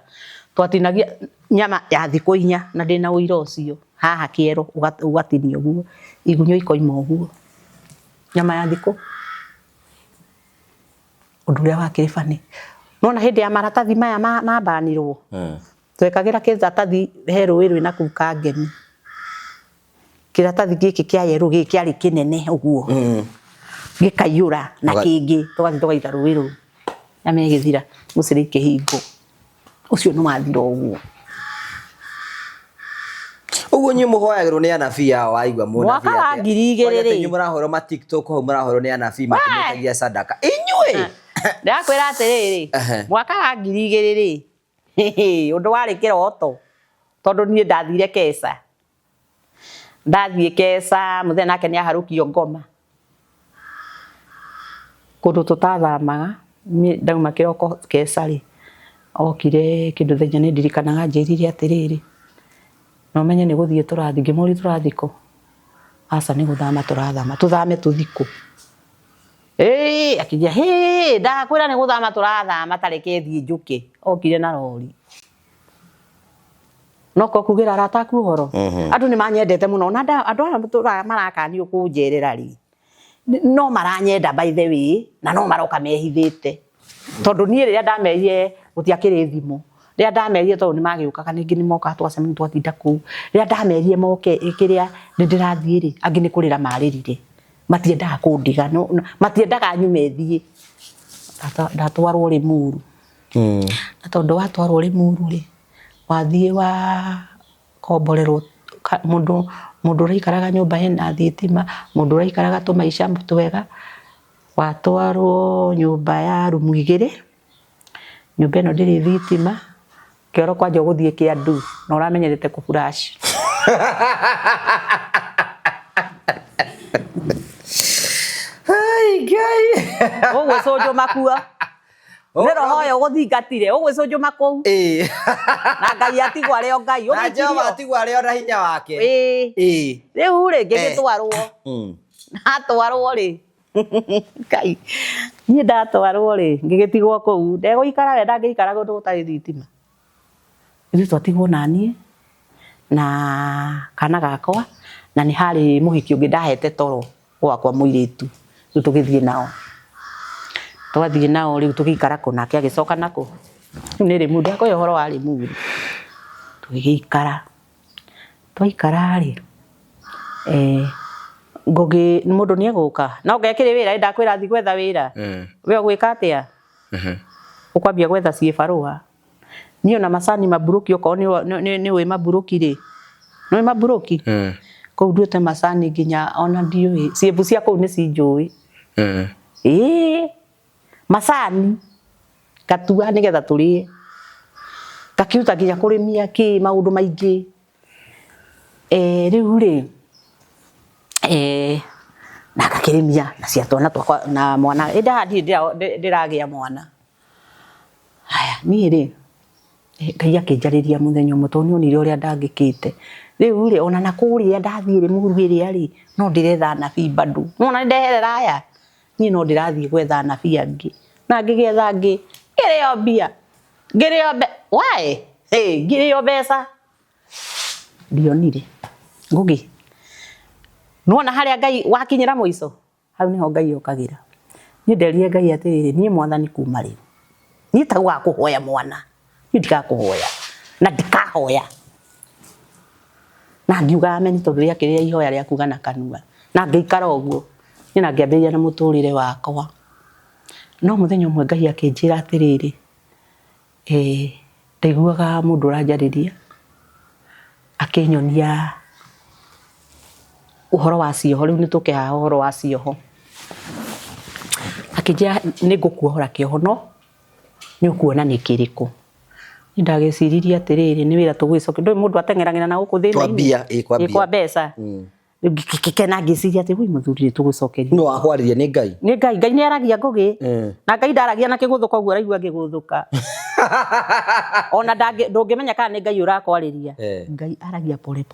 twatinagia nyama ya thiku 4 na ndina wira ucio haha kiero ugatinio guo igunyo ikoima guo nyama ya thiku unduria wa kiribani nona hindi ya maratathi maya mabanirwo twekagira kizatathi heru iru na kuka ngemi kiratathi giki kia yeru giki ari kinene uguo gikayura na kingi tugathi tugaita ruiru amegithira musiri kihingo ucio no mathiro uguo uguo nyu muhoyagirwo ni anabii yao aigwa munabii mwaka 2000 nyu murahoro ma TikTok ho murahoro ni anabii makimetagia sadaka inywe ndakwira atiriri mwaka 2000 undu wari kiroto tondu nie ndathire Kesa ndathie Kesa muthenya nake ni aharukio ngoma kundu tutathamaga ndauma kiroko Kesa ri okire kindu thenya ni ndirikanaga njirire atiriri no menye ni guthie turathi ngimuri turathiko asa ni guthama turathama tuthame tuthiko akijia ndakwira ni guthama turathama tareke thie njuke okire na rori no ko kugira arata aku horo andu ni manyendete muno na andu ara mutura marakani ukunjerera ri no maranyenda by the way na no maroka mehithite tondu ni riria ndamerire gutiakire thimu riria ndamerire tondu ni magiuka kana ingi ni moka twacemani twatinda ku riria ndamerire moke ikiria ni ndirathie ri angi ni kurira maririre matiendaga kundiga no matiendaga nyume thie ndatwarwo ri Muru na tondu watwarwo ri Muru ri wathie wa komborerwo mundu raikaraga nyumba hena thitima mundu raikaraga tumaisha twega watwarwo nyumba ya rumu 2 nyumba ino ndiri thitima kioro kwa njo guthie kiandu na uramenyerete ku flash ai gai ogwe sojo makua Nero hoyo guthingatire ugwicuju makou na ngai atigwa reo ngai Jehova atigwa reo na hinya wake riu ri ngigitwarwo natwarwo ri ngai ni ndatwarwo ri ngigitigwo kou ndegũikara we ndangĩikara gundu gutari thitima ithuĩ twatigwo nanie na kana gakwa na ni hari muhiki ungi ndahete toro gwakwa muiritu riu tugithie nao twathie nao riu tugikara ko nake agicoka nako ni ri mundu ako yohoro ari Muru tugikara twaikara ri ngogi mundu ni aguka na ugekire wira ndakwira thi gwetha wira we gwika atia ukwambia gwetha cie barua niyo na macani maburuki uko ni we maburuki ri no maburuki ko nduete macani nginya ona ndiui ciembu cia ko ni cinjui macani katua nigetha turie kakiuta nginya kurimia ki maundu maingi riu ri na kakirimia na cia twana twakwa na mwana ndiragia mwana haya ni ri ngai akinjariria muthenya mutoni onire uria ndangikite riu ri ona na kuria ndathie ri Muru iria ri no ndiretha nabii badu no ndeherera aya ni no ndirathie gwetha nabii angi na ngigetha angi ngirio mbia ngirio why ngirio mbeca ndionire ngugi nuona haria ngai wakinyira muico hau niho ngai okagira ni nderire ngai atiriri nie mwathani kuma ri ni tagwa kuhoya mwana ni ndikakuhoya na ndikahoya na ngiuga ameni tondu ria kiria ihoya ria kuga na kanua na ngiikara uguo ni na ngiambiria na muturire wakwa no muthenya umwe ngai akinjira atiriri ndaiguaga mundu aranjariria akinyonia uhoro wa cioho riu nitukeha uhoro wa cioho akinjira ningukuohora kioho no ni ukuona ni kiriku ndagiciriria atiriri ni wira tugwicoka ndoi mundu atengeragira na guku thina twambia kwa mbeca kena ngiciria ati wi muthuri tugwicokeria no akwariria ni ngai ni aragia ngugi na ngai ndaragia na kiguthuka uguo raigua ngiguthuka ona ndungimenya kana ni ngai urakwariria ngai aragia pole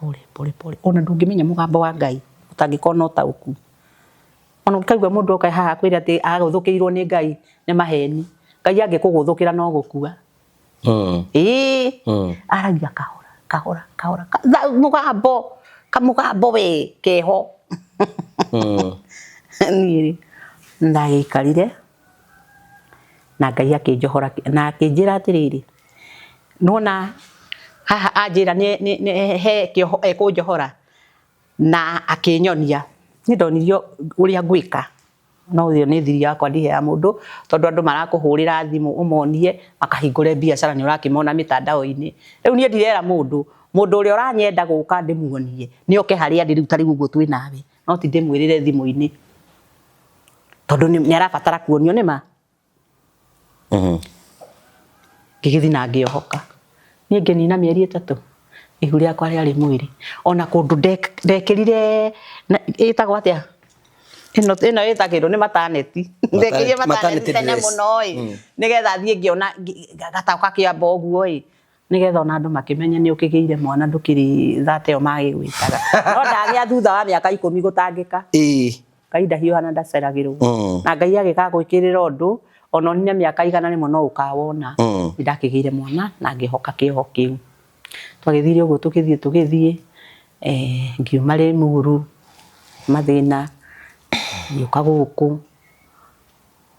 ona ndungimenya mugambo wa ngai utangikona utauku ona ukaigua mundu okai haha kwira ati aguthukiirwo ni ngai ni maheni ngai angikuguthukira no gukua aragia kahora mugambo we keho niri ndagikarire na ngai akinjohora na akinjira atiriri nona haha anjira ni he kioho ekunjohora na akinyonia ni ndonirio uria ngwika no uthio ni thiri yakwa ndihe ya mundu tondu andu marakuhurira thimu umonie makahingure biashara ni urakimona mitandao-ini riu ni ndirera mundu uria uranyenda guka ndimuonie ni oke haria ndi riu tari uguo twi nawe no ti ndimwirire thimu-ini tondu ni arabatara kuonio nima gigithi na ngiohoka ni ngenina mieri 3 ihu riakwa riari mwiri ona kundu ndekirire itagwa atia ino itagirwo ni mataneti ndekirire mataneti tene muno nigetha thie ngiona gatauka kiamba uguo nigetha ona andu makimenya ni ukigeire mwana ndukiri thate yo magigwitaga no ndagia thutha wa miaka 10 gutangika ngai ndahiũhana ndaceragirwo na ngai agika gwikirira undu ona ni miaka igana rimwe no ukawona ndakigeire mwana na ngihoka kioho kiu twagithire uguo tugithie ngiuma Limuru mathina ngiuka guku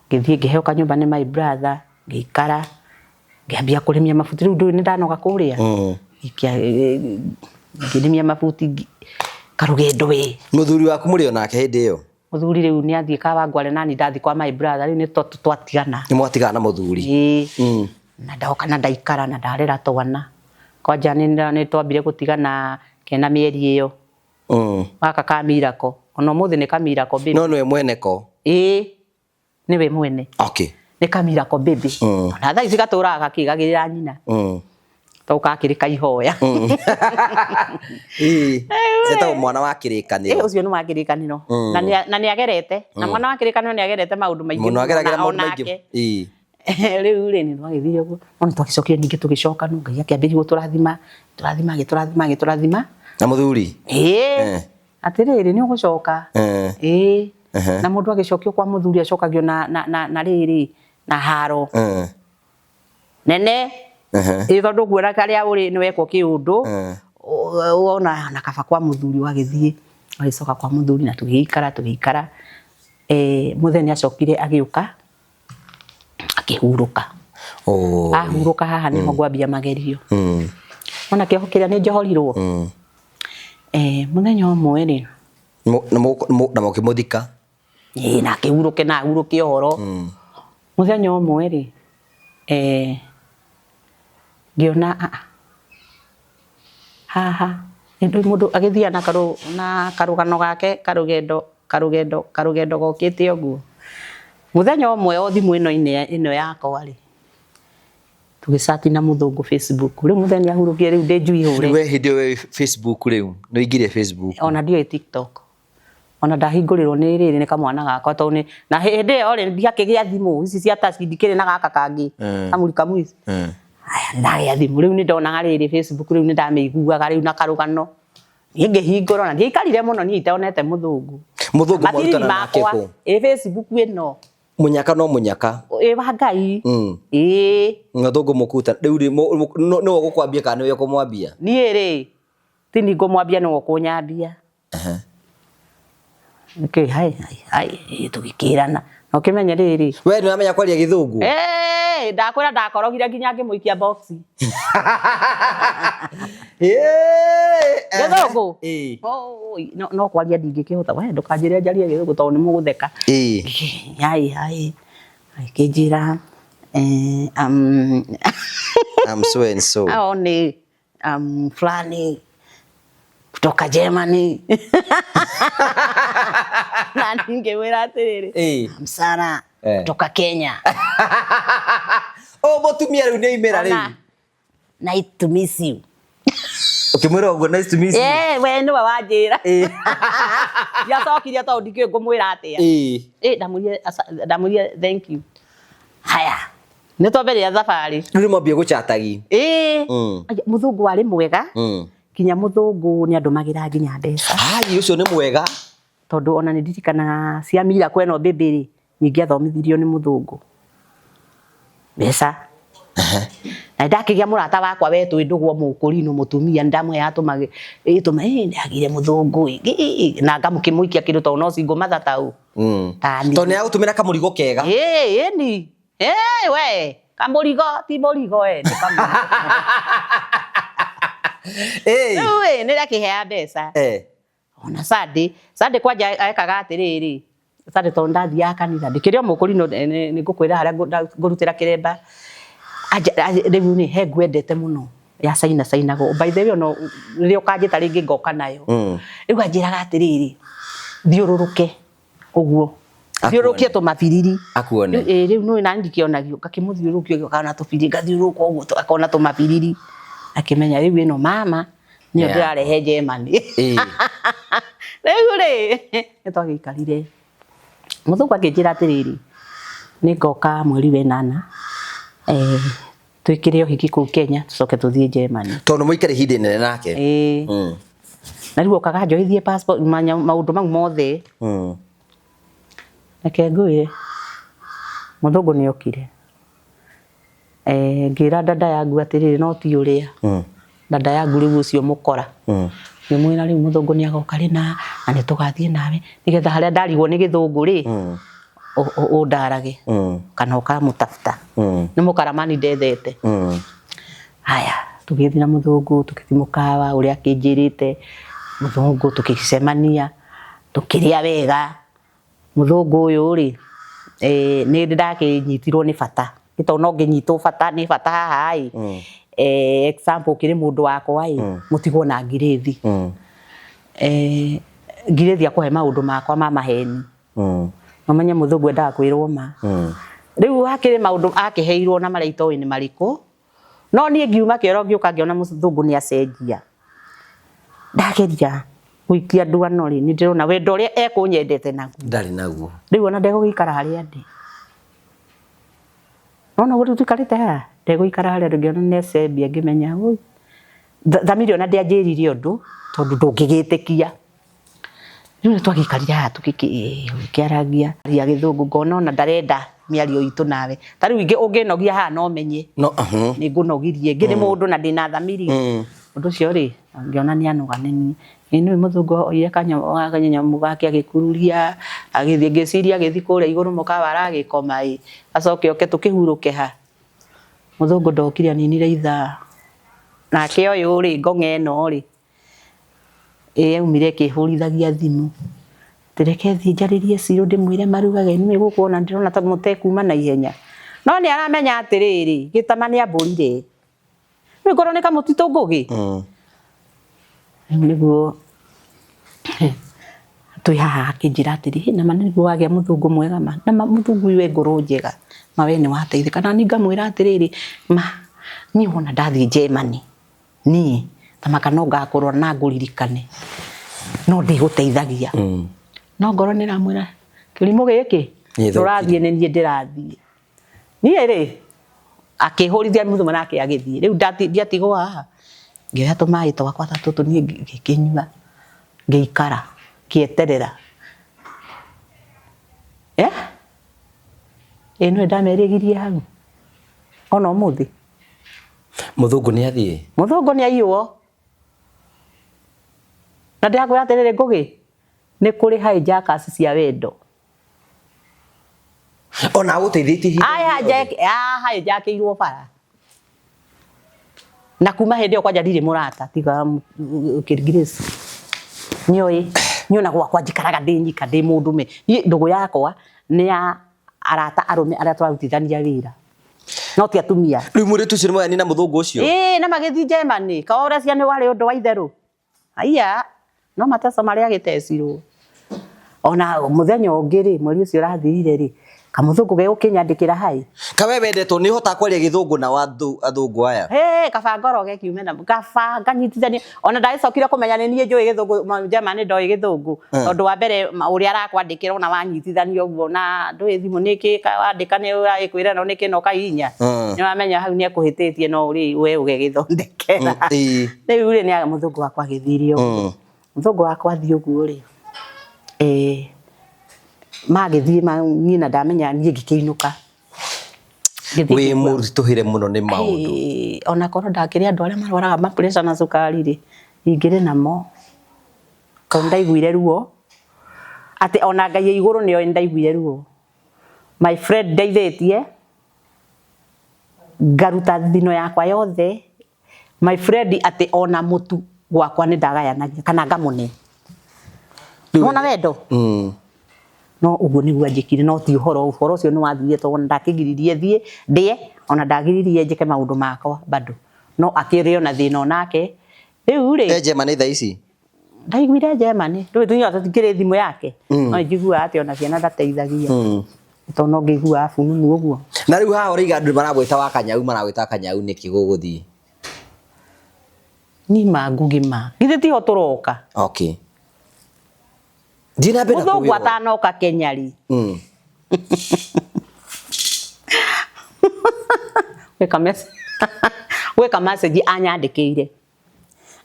ngithie ngiheo kanyumba ni my brother ngikara ngiambia kurimia mabuti riu ndu ni ndanoga kuria ngirimia mabuti karugendo we muthuri waku muri onake hindi iyo muthuri riu ni athie Kawangware nani ndathi kwa my brother riu ni twatigana ni mwatigana na muthuri na ndoka na ndaikara na ndarera twana kwanja ni twambire gutigana kena mieri iyo waka kamirako ono muthi ni kamirako baby no nwe mweneko niwe mwene okay ni kamirako baby na thaa ici gaturaga kigagirira nyina toka kirika ihoya eta mwana wa kirikaniro ucio ni wa kirikaniro na ni agerete na mwana wa kirikaniro ni agerete maundu maingi muno ageragera maundu maingi riu ni twagithire uguo ono twagicokio ningi tugicoka no Ngai akiambia guturathima turathima na muthuri atiriri ni ugucoka na mundu agicokio kwa muthuri acokagio na riri na haro nene tondu nguona karia uri ni wekwo kiundu wona na kaba kwa muthuri wagithie agicoka kwa muthuri na tugiikara muthenya acokire agiuka akihuruka ahuruka haha niho ngwambia magerio ona kiho kiria ni njohorirwo muthenya umwe ri na mukimuthika na kihuruke na huruke ohoro muthenya umwe ri ngiona haha ndu mundu agithia na karugano gake karugendo gokite oguo muthenya umwe o thimu ino yakwa ri tugisati na muthungu Facebook riu muthenya hurukie riu ndinjui hure we hindi we Facebook riu no ingire Facebook ona ndio TikTok ona ndahingũrĩrwo nĩ rĩrĩ nĩ kamwana gakwa to nĩ na hĩndĩ ĩyo rĩ ndiakĩgĩa thimũ ici cia touch ndikĩrĩ na gaka kangĩ kamuri kamwici aya ndagĩa thimũ rĩu nĩ ndonaga rĩrĩ Facebook rĩu nĩ ndamĩiguaga rĩu na karũgano niĩ ngĩhingũra na ndiaikarire mũno niĩ itonete mũthũngũ mũrutana nake kũ Facebook ĩno munyaka no munyaka wa Ngai mũthũngũ mũkuta rĩu no gũkwambia kana nĩwe kũmwambia niĩ rĩ ti ni ngũmwambia no kũnyambia okay hai tugikirana no kimenya riri we ni amenya kwaria githungu ndakwira ndakorogire nginya ngimuikia box githungu no kwaria ndingikihota we ndukanjire njarie githungu to ni mugutheka hai kijira I'm so and so aone fulani kutoka Germany na ningewira atiriri msana kutoka Kenya mutumia riu ni imera riu nice to miss you ukimwira ugo nice to miss you we ni wajira ya sokiria to ndikio ngumwira atia ndamurie thank you haya ni twamberia thabari riu mwambie guchatagi muthungu wari mwega kinya muthungu ni andumagira nginya mbeca ucio ni mwega tondu ona ni ndirikana cia mira kweno bibiri nyingi athomithirio ni muthungu mbeca na ndakigia murata wakwa wetu ndugwo mukurino mutumia ndamwe yatumage ituma ndagire muthungu na ngamukimuikia kindu to no singo mathatau to ni agutumira kamurigo kega ni we kamurigo ti murigo ni kamurigo ni rakihea mbeca ona Sunday kwanja ekaga atiriri Sunday to ndathia kanitha ndikirio mukurino ni ngukwira haria ngurutira kiremba riu ni he ngwendete muno ya caina go by the way no rio kanjita ringi ngoka nayo riu anjiraga atiriri thiururuke uguo thiururukie to mabiriri akuone riu no na ndikionagio ngakimuthiurukio kana tubiri ngathiururuka uguo akona to mabiriri akimenya riu ino mama ni ndirarehe Germany riu ri nitwagikarire muthungu akijira atiriri ni ngoka mweri wenana twikire uhiki ku Kenya tucoke tuthie Germany tondu muikare hinde nene nake na riu okaga njoithie passport maundu mau mothe nake nguire muthungu ni okire ngira dada yangu atiriri no ti uria dada yangu riu ucio mukora ni mwina riu muthungu ni agoka rina na ni tugathie nawe nigetha haria ndarigwo ni githungu ri o ndarage kana ukamutafuta ni mukaramani ndethete haya tugithi na muthungu tukithi mukawa uria kinjirite muthungu tukicemania tukiria wega muthungu uyu ri ni ndakinyitirwo ni bata gito no nginyitwo bata ni bata haha example kiri mundu wakwa mutigwo na ngirithi ngirithi akuhe maundu makwa ma maheni mamenye muthungu endaga kwirwo ma riu hakiri maundu akiheirwo na maraito ni mariku no nie ngiuma kioro ngiuka ngiona muthungu ni acenjia ndageria guikia nduano ri ni ndirona wendo uria ekunyendete naguo ndari naguo riu ona ndegũgikara haria ndi nona gũtũ tuikarĩte haha ndegũikara haria ngiona necembia ngimenya thamiri ona ndianjĩrire ũndũ tondũ ndũngĩgĩtĩkia riu nĩ twagikarire haha tũgĩkĩaragia ria gĩthũngũ ngona ona ndarenda mĩario itũ nawe ta rĩu ingĩ ũngĩnogia haha no menye nĩ ngũnogirie ngĩ nĩ mũndũ na ndĩna thamiri ũndũ ũcio rĩ ngĩona nĩ anoganeni nĩ muthungu oire kanyamu gake agĩkururia agĩthiĩ ngĩciria agĩthi kũrĩa igũrũ mũkawa aragĩkoma acoke oke tũkĩhurũke ha muthungu ndokire aninire ithaa nake ũyũ rĩ ngong'e ĩno rĩ yaumire ĩkĩhũrithagia thimũ reke thiĩ njarĩrie Ciro ndĩmwĩre marugage nĩ gũkuona ndĩrona ta mũtekuma na ihenya no nĩ aramenya atĩrĩrĩ gĩtama nĩ ambũrire rĩu ngorwo nĩ kamũtitũ ngũgĩ niguo twi haha akĩnjĩra atĩrĩ na nĩguo wagĩa muthungu mwega ma na muthungu iwe ngũrũ njega ma we nĩ wateithĩka na ngamwĩra atĩrĩrĩ ma niĩ wona ndathiĩ Germany niĩ tamaka no ngakorwo na ngũririkane no ndĩgũteithagia no ngorwo nĩ ramwĩra kĩrimũ gĩkĩ tũrathiĩ nĩ niĩ ndĩrathiĩ niĩ rĩ akĩhũrithia muthuma nake agĩthiĩ rĩu ndiatigwo haha ngĩoya tũmaĩ twakwa tũtũ niĩ ngĩkĩnyua ngĩikara ngĩeterera ĩno ndamerĩgirie hau ona ũmũthĩ muthungu nĩ athiĩ muthungu nĩ aiywo na ndĩrakwĩra atĩrĩrĩ ngũgĩ nĩ kũrĩ hijackers cia wendo ona gũteithĩtie hijackĩirwo bara na kuma hĩndĩ ĩyo kwanja ndirĩ mũrata tiga Grace nĩoĩ nyona gwakwa njikaraga ndĩ nyika ndĩ mũndũme ndũgũ yakwa nĩ ya arata arũme arĩa twarutithania wĩra no ti atumia rĩu mũirĩtu ũcio nĩ mwendani na muthungu ũcio na magĩthiĩ Germany kaora cia nĩ warĩ ũndũ wa itherũ aiya no mateso marĩa agĩtecirwo ona mũthenya ũngĩ rĩ mweri ũcio ũrathirire rĩ kamuthungu gegũkĩnyandĩkĩra hai kawe wendetwo nĩ hota kwaria gĩthũngũ na athũngũ aya kaba ngoro gekiumena kaba nganyitithania ona ndagĩcokire kũmenya nĩ niĩ njũĩ gĩthũngũ Germany ndoĩ gĩthũngũ tondũ wa mbere ũrĩa arakwandĩkĩra ona wanyitithania ũguo na ndũĩ thimũ nĩkĩ wandĩka nĩ ũragĩkwĩra no nĩkĩ no kahinya nĩ wamenya hau nĩ ekũhĩtĩtie no ũrĩ we ũgegĩthondekera rĩu rĩ nĩ mũthungu wakwa agĩthirie ũguo mũthungu wakwa athiĩ ũguo rĩ magĩthiĩ niĩ na ndamenya niĩ ngĩkĩinũka wĩ mũritũhĩre mũno nĩ maũndũ ona korwo ndakĩrĩ andũ arĩa marwaraga ma pressure na cukari rĩ ingĩrĩ namo tondũ ndaiguire ruo atĩ ona Ngai igũrũ nĩyo ndaiguire ruo my friend ndeithĩtie ngaruta thino yakwa yothe my friend atĩ ona mũtu gwakwa nĩ ndagayanagia kana ngamũne wona wendo no uguo nĩguo anjĩkire no ti ũhoro ũcio nĩ wathire tondũ ndakĩgiririe thiĩ ndĩe ona ndagiririe njĩke maũndũ makwa bado no akĩrĩ ona thĩna onake rĩu rĩ Germany thaa ici ndaiguire Germany rĩu tunyua tũtikĩrĩ thimũ yake no njiguaga atĩ ona ciana ndateithagia tondũ no ngĩiguaga fununu ũguo na rĩu haha ũrĩiga andũ maragwĩta wa Kanyau maragwĩta Kanyau nĩkĩ gũgũthiĩ nima ngugima githĩ tiho tũroka okay Dina bena muthungu atanoka Kenya ri weka message anyandĩkĩire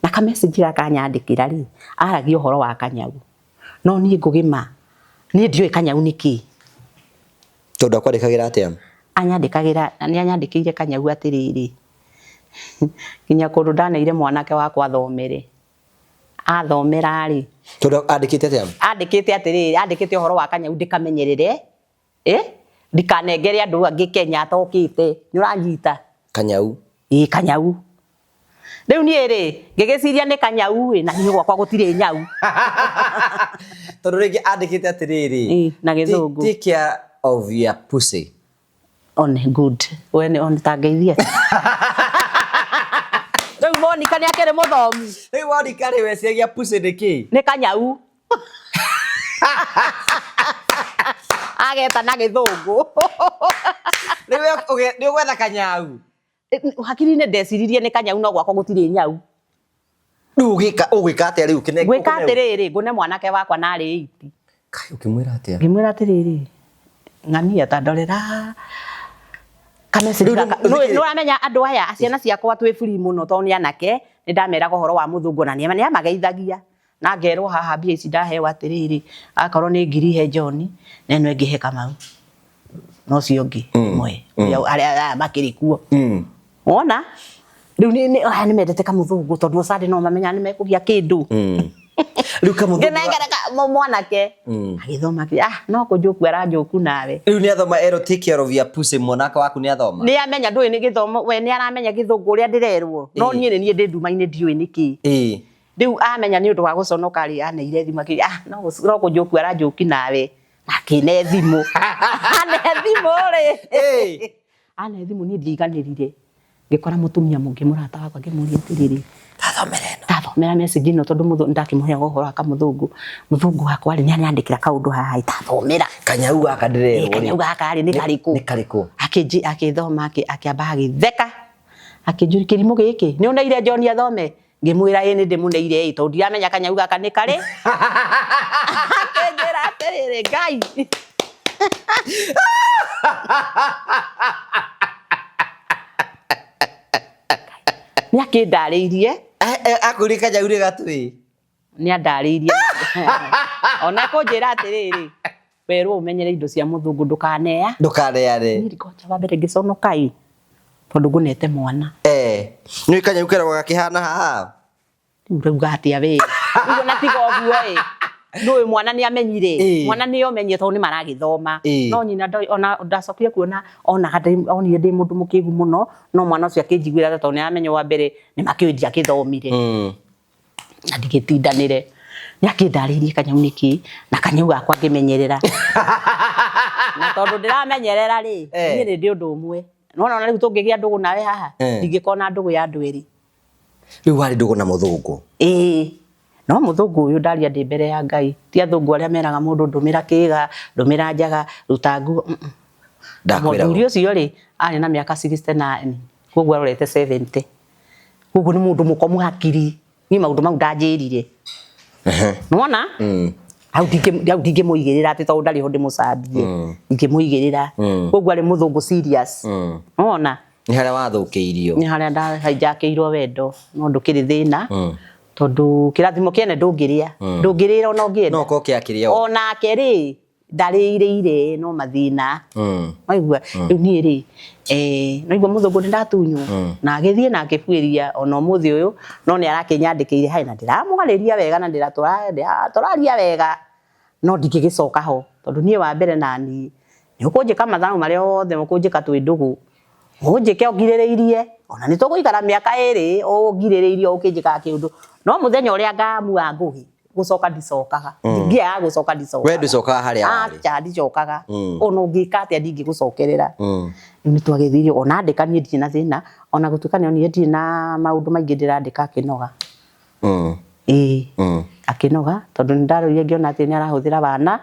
na ka message gakanyandĩkĩra ri aragia ũhoro wa Kanyau no niĩ ngũgima niĩ ndiũĩ Kanyau nĩkĩ tondũ akwandĩkagĩra atĩa anyandĩkagĩra nĩ anyandĩkĩire Kanyau atĩrĩrĩ Kinya kundu ndaneire mwanake wakwa thomere. Athomera ri. Tondu andikite atia? Andikite atiriri, andikite uhoro wa Kanyau ndikamenyerere. Ndikanengere andu angi Kenya atokite. Ni uranyita? Kanyau. Kanyau. Riu nie ri, ngigiciria ni Kanyau na ni gwakwa gutire nyau. Tondu ringi andikite atiriri. Na githungu. Take care of your pussy. On good. When on tageithia. Riu Monica ni akere muthomu. Riu Monica ri we ciagia pussy niki? Ni Kanyau. Ageta na githungu. Riu ni gwetha Kanyau. Hakiri-inĩ ndeciririe nĩ Kanyau no gwakwa gũtirĩ nyau. Riu ũgwĩka atĩa rĩu? Ngwĩka atĩrĩrĩ, ngũne mwanake wakwa narĩ 8. Kai ũkĩmwĩra atĩa? Ngĩmwĩra atĩrĩrĩ, ng'ania ta ndorera kameciri gaka. Nĩ ũramenya andũ aya ciana ciakwa twĩ free mũno tondũ nĩ anake, nĩ ndameraga ũhoro wa mũthũngũ na nĩ amageithagia. Na ngerwo haha mbia ici ndaheo atĩrĩrĩ, akorwo nĩ ngiri he John, na ĩno ĩngĩ he Kamau. No cio ngĩ mwe arĩa makĩrĩ kuo. Ona riu ni mendete kamũthũngũ tondu Sunday no mamenya ni mekũgia kindu. Riu kamũthũngũ ngenengere mwanake agithoma no kũnjũku aranjũku nawe. Riu ni athoma take care of your pussy, mwanake waku ni athoma? Ni amenya ndũĩ ni gĩthomo, we ni aramenya gĩthũngũ ũrĩa ndĩrerwo no niĩ nĩ ndĩ nduma-inĩ ndiũĩ nĩkĩ. Riu amenya nĩ ũndũ wa gũconoka ri aneire thimũ no kũnjũku aranjũki nawe akĩne thimũ. Ane thimũ rĩ. Ane thimũ niĩ ndiaiganĩrire. Ngikora mutumia mungi murata wakwa ngimuria atiriri tathomera message ino tondu muthu ndakimũhe ũhoro akamuthungu wakwa ri ni anyandikira kaundu haha tathomera Kanyau gaka ndirerwo Kanyau gaka ri ni kariku akithoma akiamba agitheka akinjuri kirimu giki ni uneire John athome ngimwira ni ndimuneire tondu ndiramenya Kanyau gaka ni kari akinjira atiriri Ngai. Ni akindariirie akuri Kanyau ri gatwi ni andariirie ona kunjira atiriri werwo umenyere indo cia muthungu ndukaneare ni rikocha wa mbere ngiconokai tondu ngunete mwana ni Kanyau keragwo gakihana haha riu gatia we ugo na tiga oguo Nũĩ mwana nĩ amenyire mwana nĩ omenyire tondu nĩ maragĩthoma no nyina ona ndacokire kuona onire ndĩ mũndũ mũkĩgu mũno no mwana ũcio akĩnjiguĩra tondu nĩ aramenya wa mbere nĩ makĩndia gĩthomire na ndigĩtindanĩre nĩ akĩndarĩirie Kanyau nĩkĩ na Kanyau gakwa ngĩmenyerera na tondu ndĩramenyerera rĩ niĩ nĩ ndĩ ũndũ ũmwe nona rĩu tũngĩgĩa ndũgũ nawe haha ndingĩkona ndũgũ ya andũ erĩ rĩu warĩ ndũgũ na mũthũngũ no muthungu uyu ndaria ndi mbere ya Ngai ti athungu aria meraga mundu ndumira kiga ndumira njaga rutangu ndakwira muthuri ucio ri ari na miaka 69 koguo arorete 70 koguo ni mundu mukomu hakiri ni maundu mau ndanjirire nona au ndingimuigirira ati tondu ndari ho ndimucambie ndingimuigirira koguo ari muthungu serious nona ni haria wathũkĩirio ni haria ndahijakiirwo wendo no ndukiri thina tondu kirathimo kiene ndungirira ona ungienda no ko kiakiria ona keri ndarĩire no mathina maigua riu nie ri no igua muthungu ndatunywo na agithie na akibuiria ona muthi uyu no ni arakinyandikire hai na ndiramwariria wega na ndiraria wega no ndingigicoka ho tondu nie wa mbere nani ni ukunjika mathamu maria othe mukunjika twi ndugu unjike ongirĩrĩirie ona ni tũgũikara mĩaka 2 ũngirĩrĩirie ũkĩnjika kĩundu no muthenya ũrĩa ngamua nguhi gucoka ndicokaga ndingĩaga gucoka ndicokaga we ndicokaga harĩa warĩ acha ndicokaga ona ũngĩka atĩa ndingĩgũcokerera ni twagĩthirie ona ndĩkanie ndirĩ na thĩna ona gũtukania ni ndirĩ na maũndũ maingĩ ndĩrandĩka akĩnoga akĩnoga tondu ndarorire ngĩona atĩ nĩ arahũthĩra wana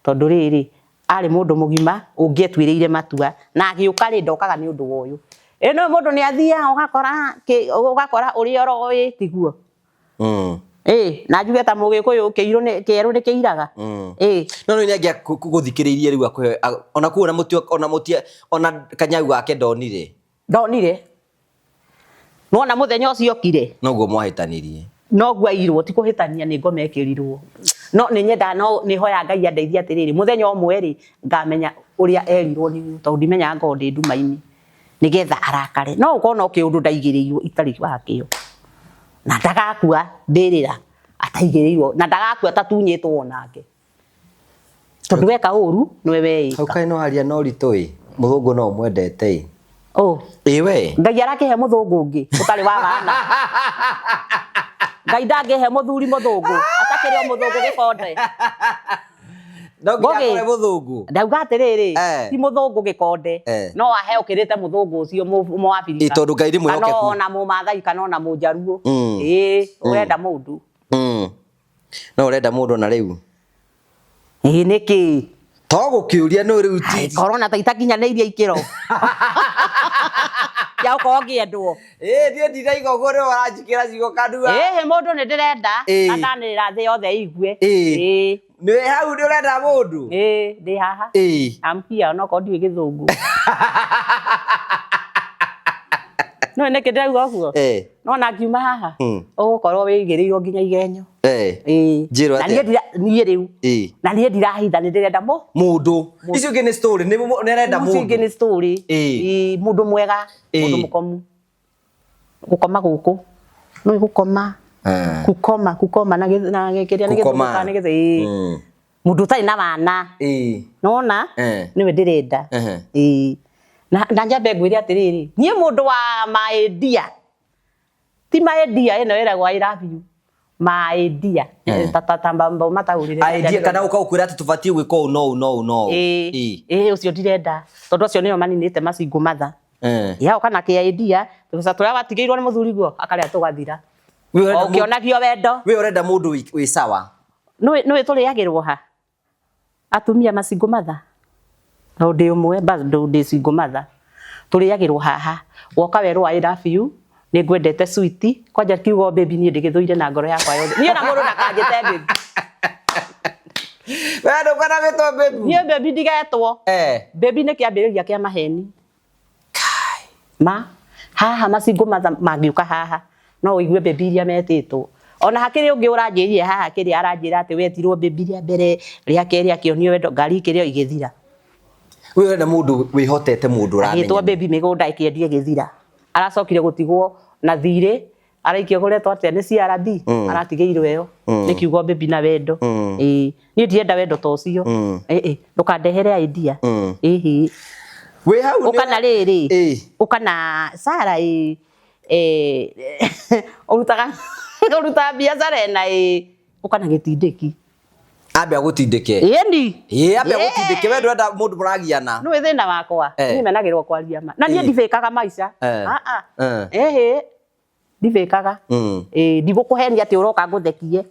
tondu rĩrĩ ari mundu mugima ungĩetwĩrĩire matua na agĩũka rĩ ndokaga nĩ ũndũ wa ũyũ ĩno mũndũ nĩ athia ũgakora ũrĩa ũroĩ tiguo na njuge ta mũgĩkũyũ kĩerũ nĩ kĩiraga no nĩ angĩa gũthikĩrĩirie rĩu akũhe ona kuona mũtio ona Kanyau gake ndonire nona mũthenya ũcio okire noguo mwahĩtanirie noguo airwo ti kũhĩtania nĩ ngoma ekĩrirwo no nĩ nyenda no nĩ hoya Ngai andeithie atĩrĩrĩ mũthenya ũmwe rĩ ngamenya ũrĩa erirwo nĩ tondu ndimenyaga ngorwo ndĩ nduma-inĩ nigetha arakare no ukona ukiundu ndaigiriirwo itari wakio na ndagakua mbirira ataigiriirwo na ndagakua tatunyitwo onake tondu weka uru niwe weika ukai no haria no ritoi muthungu no mwendete we ngai arakihe muthungu ungi utari wa bana ngai ndangihe muthuri muthungu atakiri muthungu gikonde Ndogira muthungu ndauga atiriri ti muthungu gikonde no ahe ukirite muthungu ucio mu Afrika tondu ngai ri mwihokeku no na mu Maathai kana na mu Jaruo urenda mundu no urenda mundu na riu niki to gukiuria no riu ti corona ta itakinyanirie ikiro ya uko ngiendwo ndie ndiraiga ugo ri waranjikira cigo kadua mundu ni ndirenda andanira thi yothe igue ni hau ndi urenda mundu ndi haha ampia no ko ndiwe githungu no neke ndauga uguo no na ngiuma haha ugukorwo wigirirwo nginya igenyo njiro ate nie riu na nie ndirahitha ni ndirenda mundu icio ngi ni story ni nerenda mundu icio ngi ni story mundu mwega mundu mukomu gukoma guku no gukoma gukoma na gekeria ni githuka ni githe mundu tari na bana nona niwe ndirenda na njambe ngwire atiriri nie mundu wa maedia ti maedia ino era gwa I love you maedia tatatamba mataurire idea kana ukakwira ati tubatie gwika no ucio ndirenda tondu ucio niyo maninite macingu matha ya kana ke idea tuca turia watigeirwo ni muthuri guo akaria tugathira ukionagio wendo we urenda mundu wi sawa no turiagirwo ha atumia macingu matha no ndi umwe bado ndi cingu matha turiagirwo haha woka werwo I love you ni ngwendete sweet kwanja kiugo baby ni ndigithuire na ngoro yakwa yothe ni ona mundu ndakanjite baby wendo kana wetwo baby ni baby ndigetwo baby ni kiambiriria kia maheni kai haha macingu matha mangiuka haha no uigue baby iria metitwo ona hakiri ungi uranjirie haha kiri aranjira ati wetirwo baby ria mbere ria keri akionio wendo ngari kirio igithira we urenda mundu wihotete mundu uramenya agitwa baby migunda ikiendie githira aracokire gutigwo na thire araikio goretwo atia ni CRB aratigeirwo yo ni kiugo baby na wendo ni ndienda wendo to cio ndukandehere idea we hau ukana riri ukana Sara urutaga biacara na ukana gitindiki ambia gutindike ambia gutindike we ndwenda mundu muragiana no thina wakwa ni menagirwo kwaria ma na nie ndivikaga maica ndivikaga ndigukuhenia ati uroka nguthekie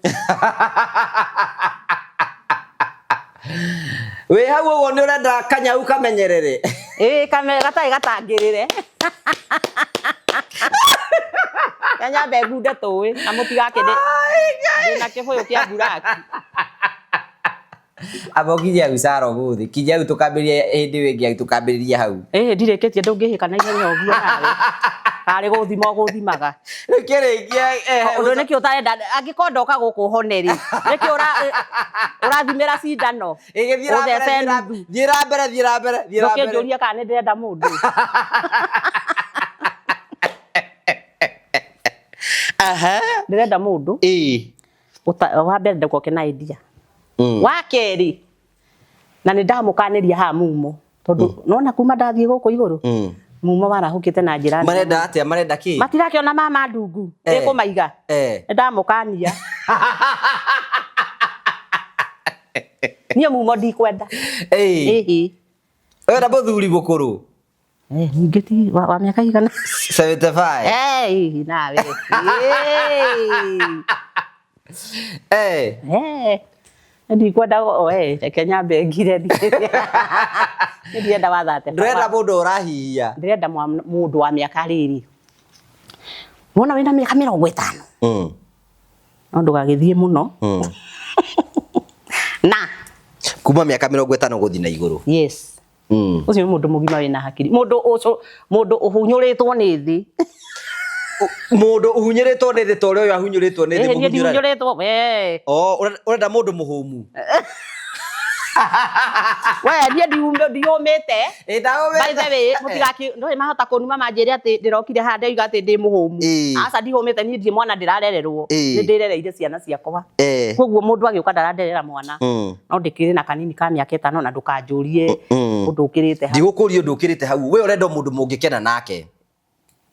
we hau uguo ni urenda kanyau kamenyerere gatai gatangirire kanyambe ngunde tuwi na mutigake ndina kibuyu kia buraki abogiria usaro guthi kijau tukambiria hindi wingi tukambiriria hau ndirikitie ndungihika na ihenya uguo nawe kari guthimaga nikirikia undu niki utarenda angikonda uka guku honeri niki urathimira cindano thiira mbere njuria kana ndirenda mundu ndirenda mundu wa mbere ndekwo kena idea wa keri na ni ndamukaniria ha mumo tondu nona kuma ndathie guku iguru mumo warahukite na njira marenda atia marenda ki matirakiona mama ndungu ikumaiga ndamukania nie mumo ndikwenda wenda muthuri mukuru ningiti wa miaka igana 75 nawe ndikwenda Kenya bengire ndienda wathate ndrenda mundu urahia ndirenda mundu wa miaka riri wona wina miaka 50 no ndugagithie muno na kuma miaka 50 guthi na iguru yes ucio ni mundu mugima wina hakiri mundu uhunyuritwo ni thi mundu uhunyiritwo ni thi tore uyu ahunyiritwo ni thi muhunyuritwo urenda mundu muhumu we ndiye ndiumite Ndaumite. by the way mutigaki ndoi mahota kunuma manjire ati ndirokire hande iga ati ndi muhumu aca ndihumite ni ndi mwana ndirarererwo ni ndirereire ciana ciakwa koguo mundu agiuka ndaranderera mwana no ndikire na kanini ka miaka 5 na ndukanjurie undu ukirite hau ndigukurio ndukirite hau we urenda mundu mungikena nake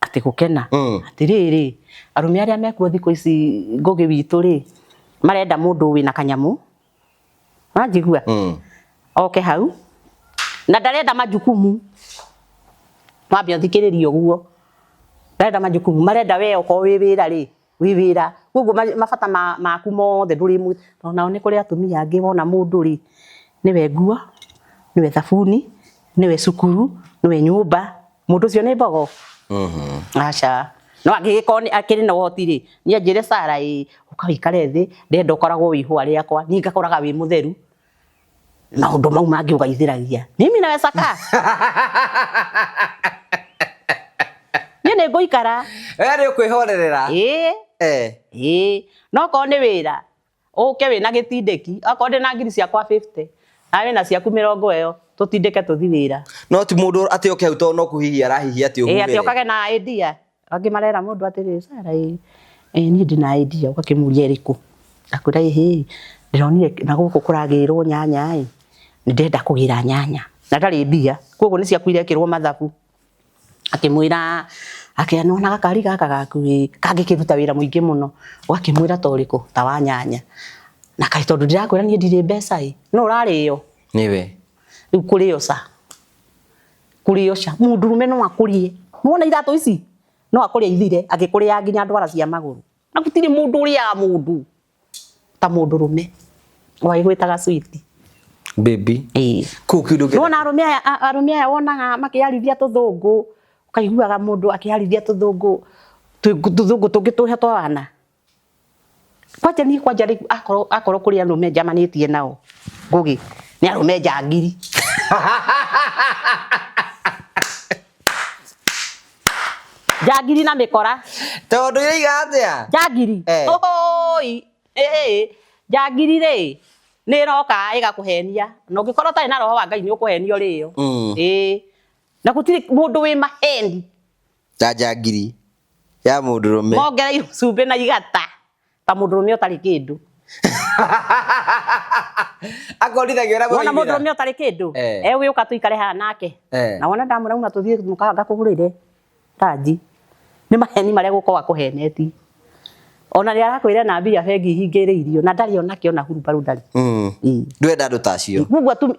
ati gukena ati riri arume aria mekuo thiko ici ngugi witu ri marenda mundu wina kanyamu anjigua oke hau na ndarenda majukumu mwambia thikiririo guo ndarenda majukumu marenda we uko wi wira ri wi wira gugu mabata maku mothe nduri mu nao ni kuri atumia angi wona mundu ri niwe nguo niwe thabuni niwe cukuru niwe nyumba mundu cio ni mbogo acha no agikoni akiri na uhoti ri ni anjire Sara ukawikare thi ndenda ukoragwo wi hwa riakwa ni ngakoraga wi mutheru maundu mau mangi ugaithiragia mimi na wesaka ni nguikara we ni ukwihorerera no ko ni wira uke wina gitindeki akoo ndi na ngiri ciakwa 50 nawe na ciaku 40 eyo tutindeke tuthi wira no ti mundu ati oke hau to no kuhihia arahihia ati uhuwe ati okage na idea angi marera mundu atiri Sara ni ndi na idea ukakimuria iriku akura ndironire na guku kuragirwo nyanya ni ndenda kugira nyanya na ndari mbia koguo ni ciakuire kirwo mathabu akimwira akianona gakari gaka gaku kangikiruta wira muingi muno wakimwira toriko ta wa nyanya na kai tondu ndirakwira ni ndire mbeca no urario niwe ukurio sa kurio cha mundurume no akurie muona irato ici no akuria ithire agikuria nginya ndwara cia maguru na gutiri mundu uria mundu ta mundurume waigwitaga sweet baby kukiudu no na arumia wonaga makiarithia tuthungu ukaiguaga mundu akiarithia tuthungu tungituhe twana kwaje ni kwaje akoro kuri arume jamanitie nao ngugi ni arume jangiri jangiri na mikora tondu iga atia jangiri oi jangiri ri ni roka igakuhenia no ngikorwo tari na roho wa Ngai ni ukuhenio rio na gutiri mundu wi mahendi ta jangiri ya mundurume mongereirwo cumbi na igata ta mundurume utari kindu akorithagia ora wona mundurume utari kindu ewe uka tuikare ha nake na wona ndamura uma tuthie mukanga kugurire taji ni maheni maria gukorwa kuheneti ona ria arakwire na mbia bengi hingire irio na ndari ona kiona hurubaru ndari ndwenda ndu tacio gugu tu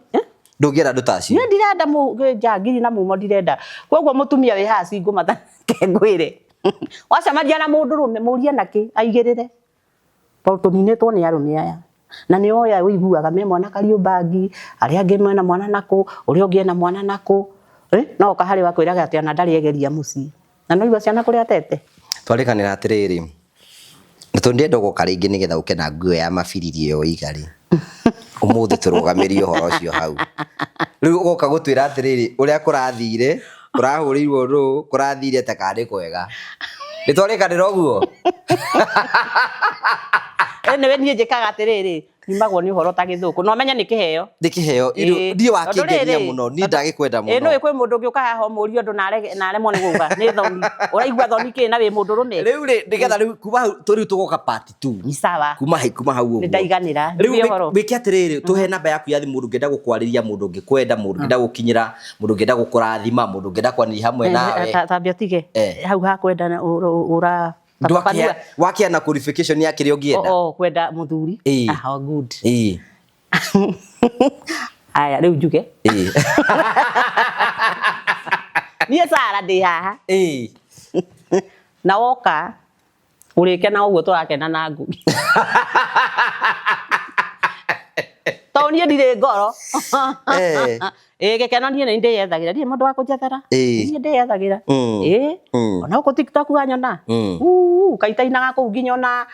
ndungira ndu tacio ni ndirenda mu jangiri na mumo ndirenda koguo mutumia wi haci ngumata kengwire wacamadia na mundurume murie naki aigirire tuninitwo ni arume aya na ni oya wiguaga me mwana kariumbangi aria angi mena mwana nako uria ungi na mwana nako no ukahari wakwiraga ati ana ndari egeria muci na no igwa ciana kuria tete twarikanira atiriri nitundienda guka ringi nigetha uke na nguo ya mabiriri yo igari umuthi turugamirie uhoro ucio hau riu ugoka gutwira atiriri uria kurathire kurahuriirwo ru kurathire ta kari kwega nitwarikanira uguo newe nie njikaga atiriri nimagwo ni uhoro ta githuku no menya ni kiheo ndi wakingenia muno ni ndagikwenda muno no ikwe mundu ngiuka haha murio ndu naremwo ni guka ni thoni uraigua thoni ki na wi mundu rume riu ndigetha riu kuma turiu tugoka part 2 ni sawa kuma hau uguo ni ndaiganira riu wiki atiriri tuhe namba yaku ya thimu ngenda gukwariria mundu ngikwenda mundu ngenda gukinyira mundu ngenda gukurathima mundu ngenda kwani hamwe nawe tabia tige hau ha kwenda ura wakia na qualification yake rio ngienda kwenda muthuri good aya riu njuge ni Sara ndi haha na woka urike na uguo turakena na ngugi tonie ndire ngoro gekeno nie ndi yethagira ndi mundu wa kunjethera ni ndi yethagira ona uko TikTok wanyona kaitainaga kuu nginyona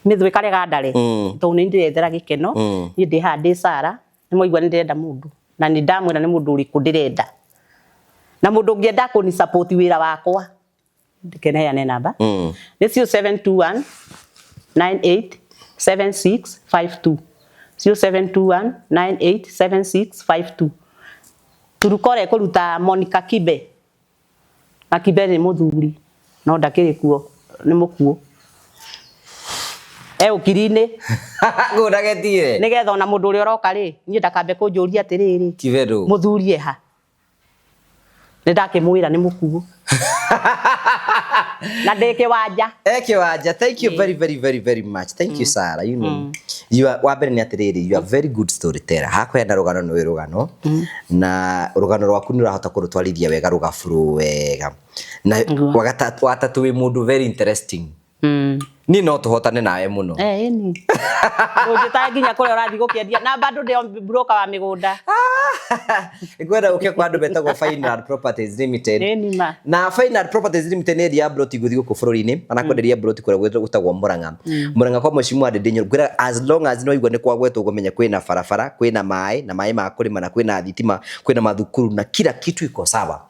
mithwe kare gandare to ni ndi yethera gikeno ni ndi ha ndi Sara ni moigwa ni ndirenda mundu na ni ndamwira ni mundu uriku ndirenda na mundu ngienda ku ni support wira wakwa ndikeneyane namba ni 0721 987652 0721987652 turukore kuruta Monica Kibe na Kibe ni muthuri no ndakiri kuo ni mukuo ukirine ngudagetire nigetha ona mundu uri oroka ri nie ndakambe kunjuria atiriri Kiberu muthuri eha ndakimwira ni mukuo na ndeke wanja Kiwanja. Thank you very much. Thank you Sarah. You know you are wabere ni atiriri, you are very good storyteller. Hakwenda rugano ni rugano na rugano rwaku ni urahota kurutwarithia wega rugafuru wega na watatu wi mundu very interesting. Ni no tuhotane nawe muno ni ujita nginya kure urathi gukiendia na bado ndio broker wa migunda ngwenda uke kwa andu betagwo Final Properties Limited na Final Properties Limited ni ya broti guthi guku bururi-ini ana kwenderia broti kure gutagwo Murang'a kwa Mheshimiwa Adedenyo ngwira as long as no igwa ni kwa gwetu gumenya kwina barabara kwina mai na mai ma kurima na kwina thitima kwina mathukuru na kila kitu iko sawa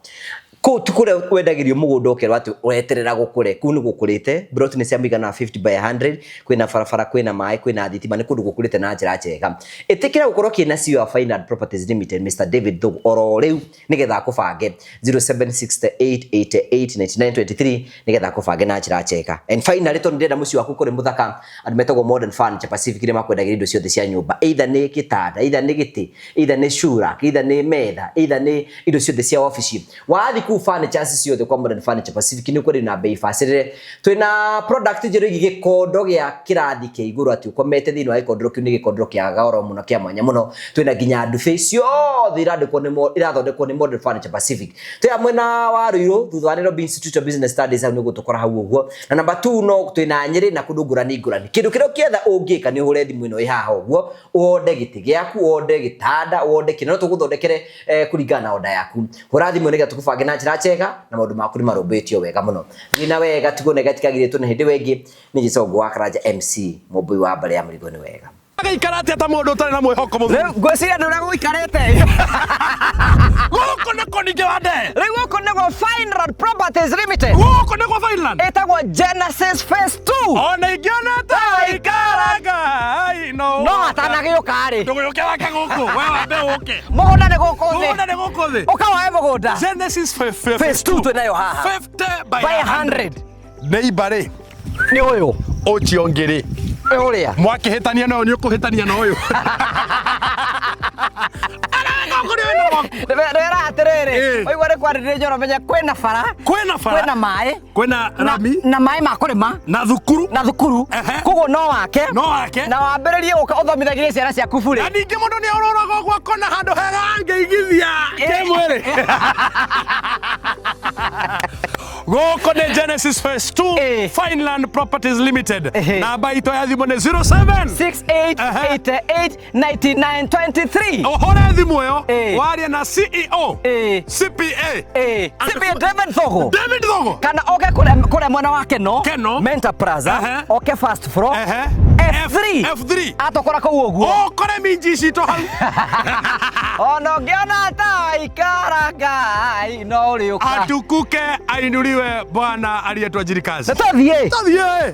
ko tukure wendagirio mugunda ukerwa ati ureterera gukure kunu gukurite broti ni ciamigana 50 by 100 kwina barabara kwina mai kwina thitima ni kundu gukurite na njira njega itikira gukorwo kina CEO wa Final Properties Limited Mr David Dog oro riu nigetha kubange 0768889923 nigetha kubange na njira njega and finally to ndenda muci waku kuri muthaka andu metagwo Modern Furniture Pacific ri makwendagiria indo ciothe cia nyumba either ni kitanda either ni giti either ni shura either ni metha either ni indo ciothe cia office wathi furniture ciothe kwa Modern Furniture Pacific ni kuri na bei facile twina product jero gikondo gya kirathi ke iguru ati ukomete thini wa gikondo kiu ni gikondo kya gaoro muno kya mwanya muno twina ginya ndufe cio thiradiko ni irathondekwo ni Modern Furniture Pacific twa mwena wa Ruiru thutha wa Nairobi Institute of Business Studies ni gutukora hau uguo na number 2 no twina Nyeri na kundu ngurani kindu kirio kietha ungika ni uhure thimu ino ihaha uguo wonde giti gyaku wonde gitanda wonde kino tuguthondekere kuringana na oda yaku hura thimu ni gatukubange na njira chega na maundu maku ni marumbitio wega muno thina wega tugone gatikagirĩtwo ni hindi wengi ni Gicongo wa Karanja MC mubui wa mbale ya mrigo ni wega gaikarate ata mundu utari na mwihoko muthu ngwiciria ndu ria guikarite guku niko ninge wande riu guku niko Final Properties Limited guku niko Finland etagwo Genesis Phase 2 ona ingiona ta ikaraga ai no atanagiuka ri nduguyuke wake guku we wambe uke mugunda ni guku thi mugunda ni guku thi ukawae mugunda Genesis Phase 2 twinayo haha 50 by 100 neighbor ni uyu uchiongiri uria mwakihitania no ni ukuhitania no uyu Rera atiriri oigwa ni kwarĩrĩria njoro menya kwĩna bara kwĩna maĩ kwĩna rami na maĩ ma kũrĩma na thukuru koguo no wake na wambĩrĩrie gũka ũthomithagie ciana ciaku bure na ningĩ mũndũ nĩ ũrũraga ũguo akona handũ hega angĩigithia kĩmwĩrĩ gũkũ nĩ Genesis Phase 2 Finland Properties Limited namba itũ ya thimũ nĩ 0768889923 ũhũre thimũ ĩyo warie na CEO CPA David Thogo kana oke kũrĩa mwena wa Keno Mentor Plaza oke first floor F3 atokora kũu ũguo ũkore minji citũ hau ona ũngĩona ta ikaraga no ũrĩũka atukuke ainuriwe Bwana aliyetwa jirikazi tuthiĩ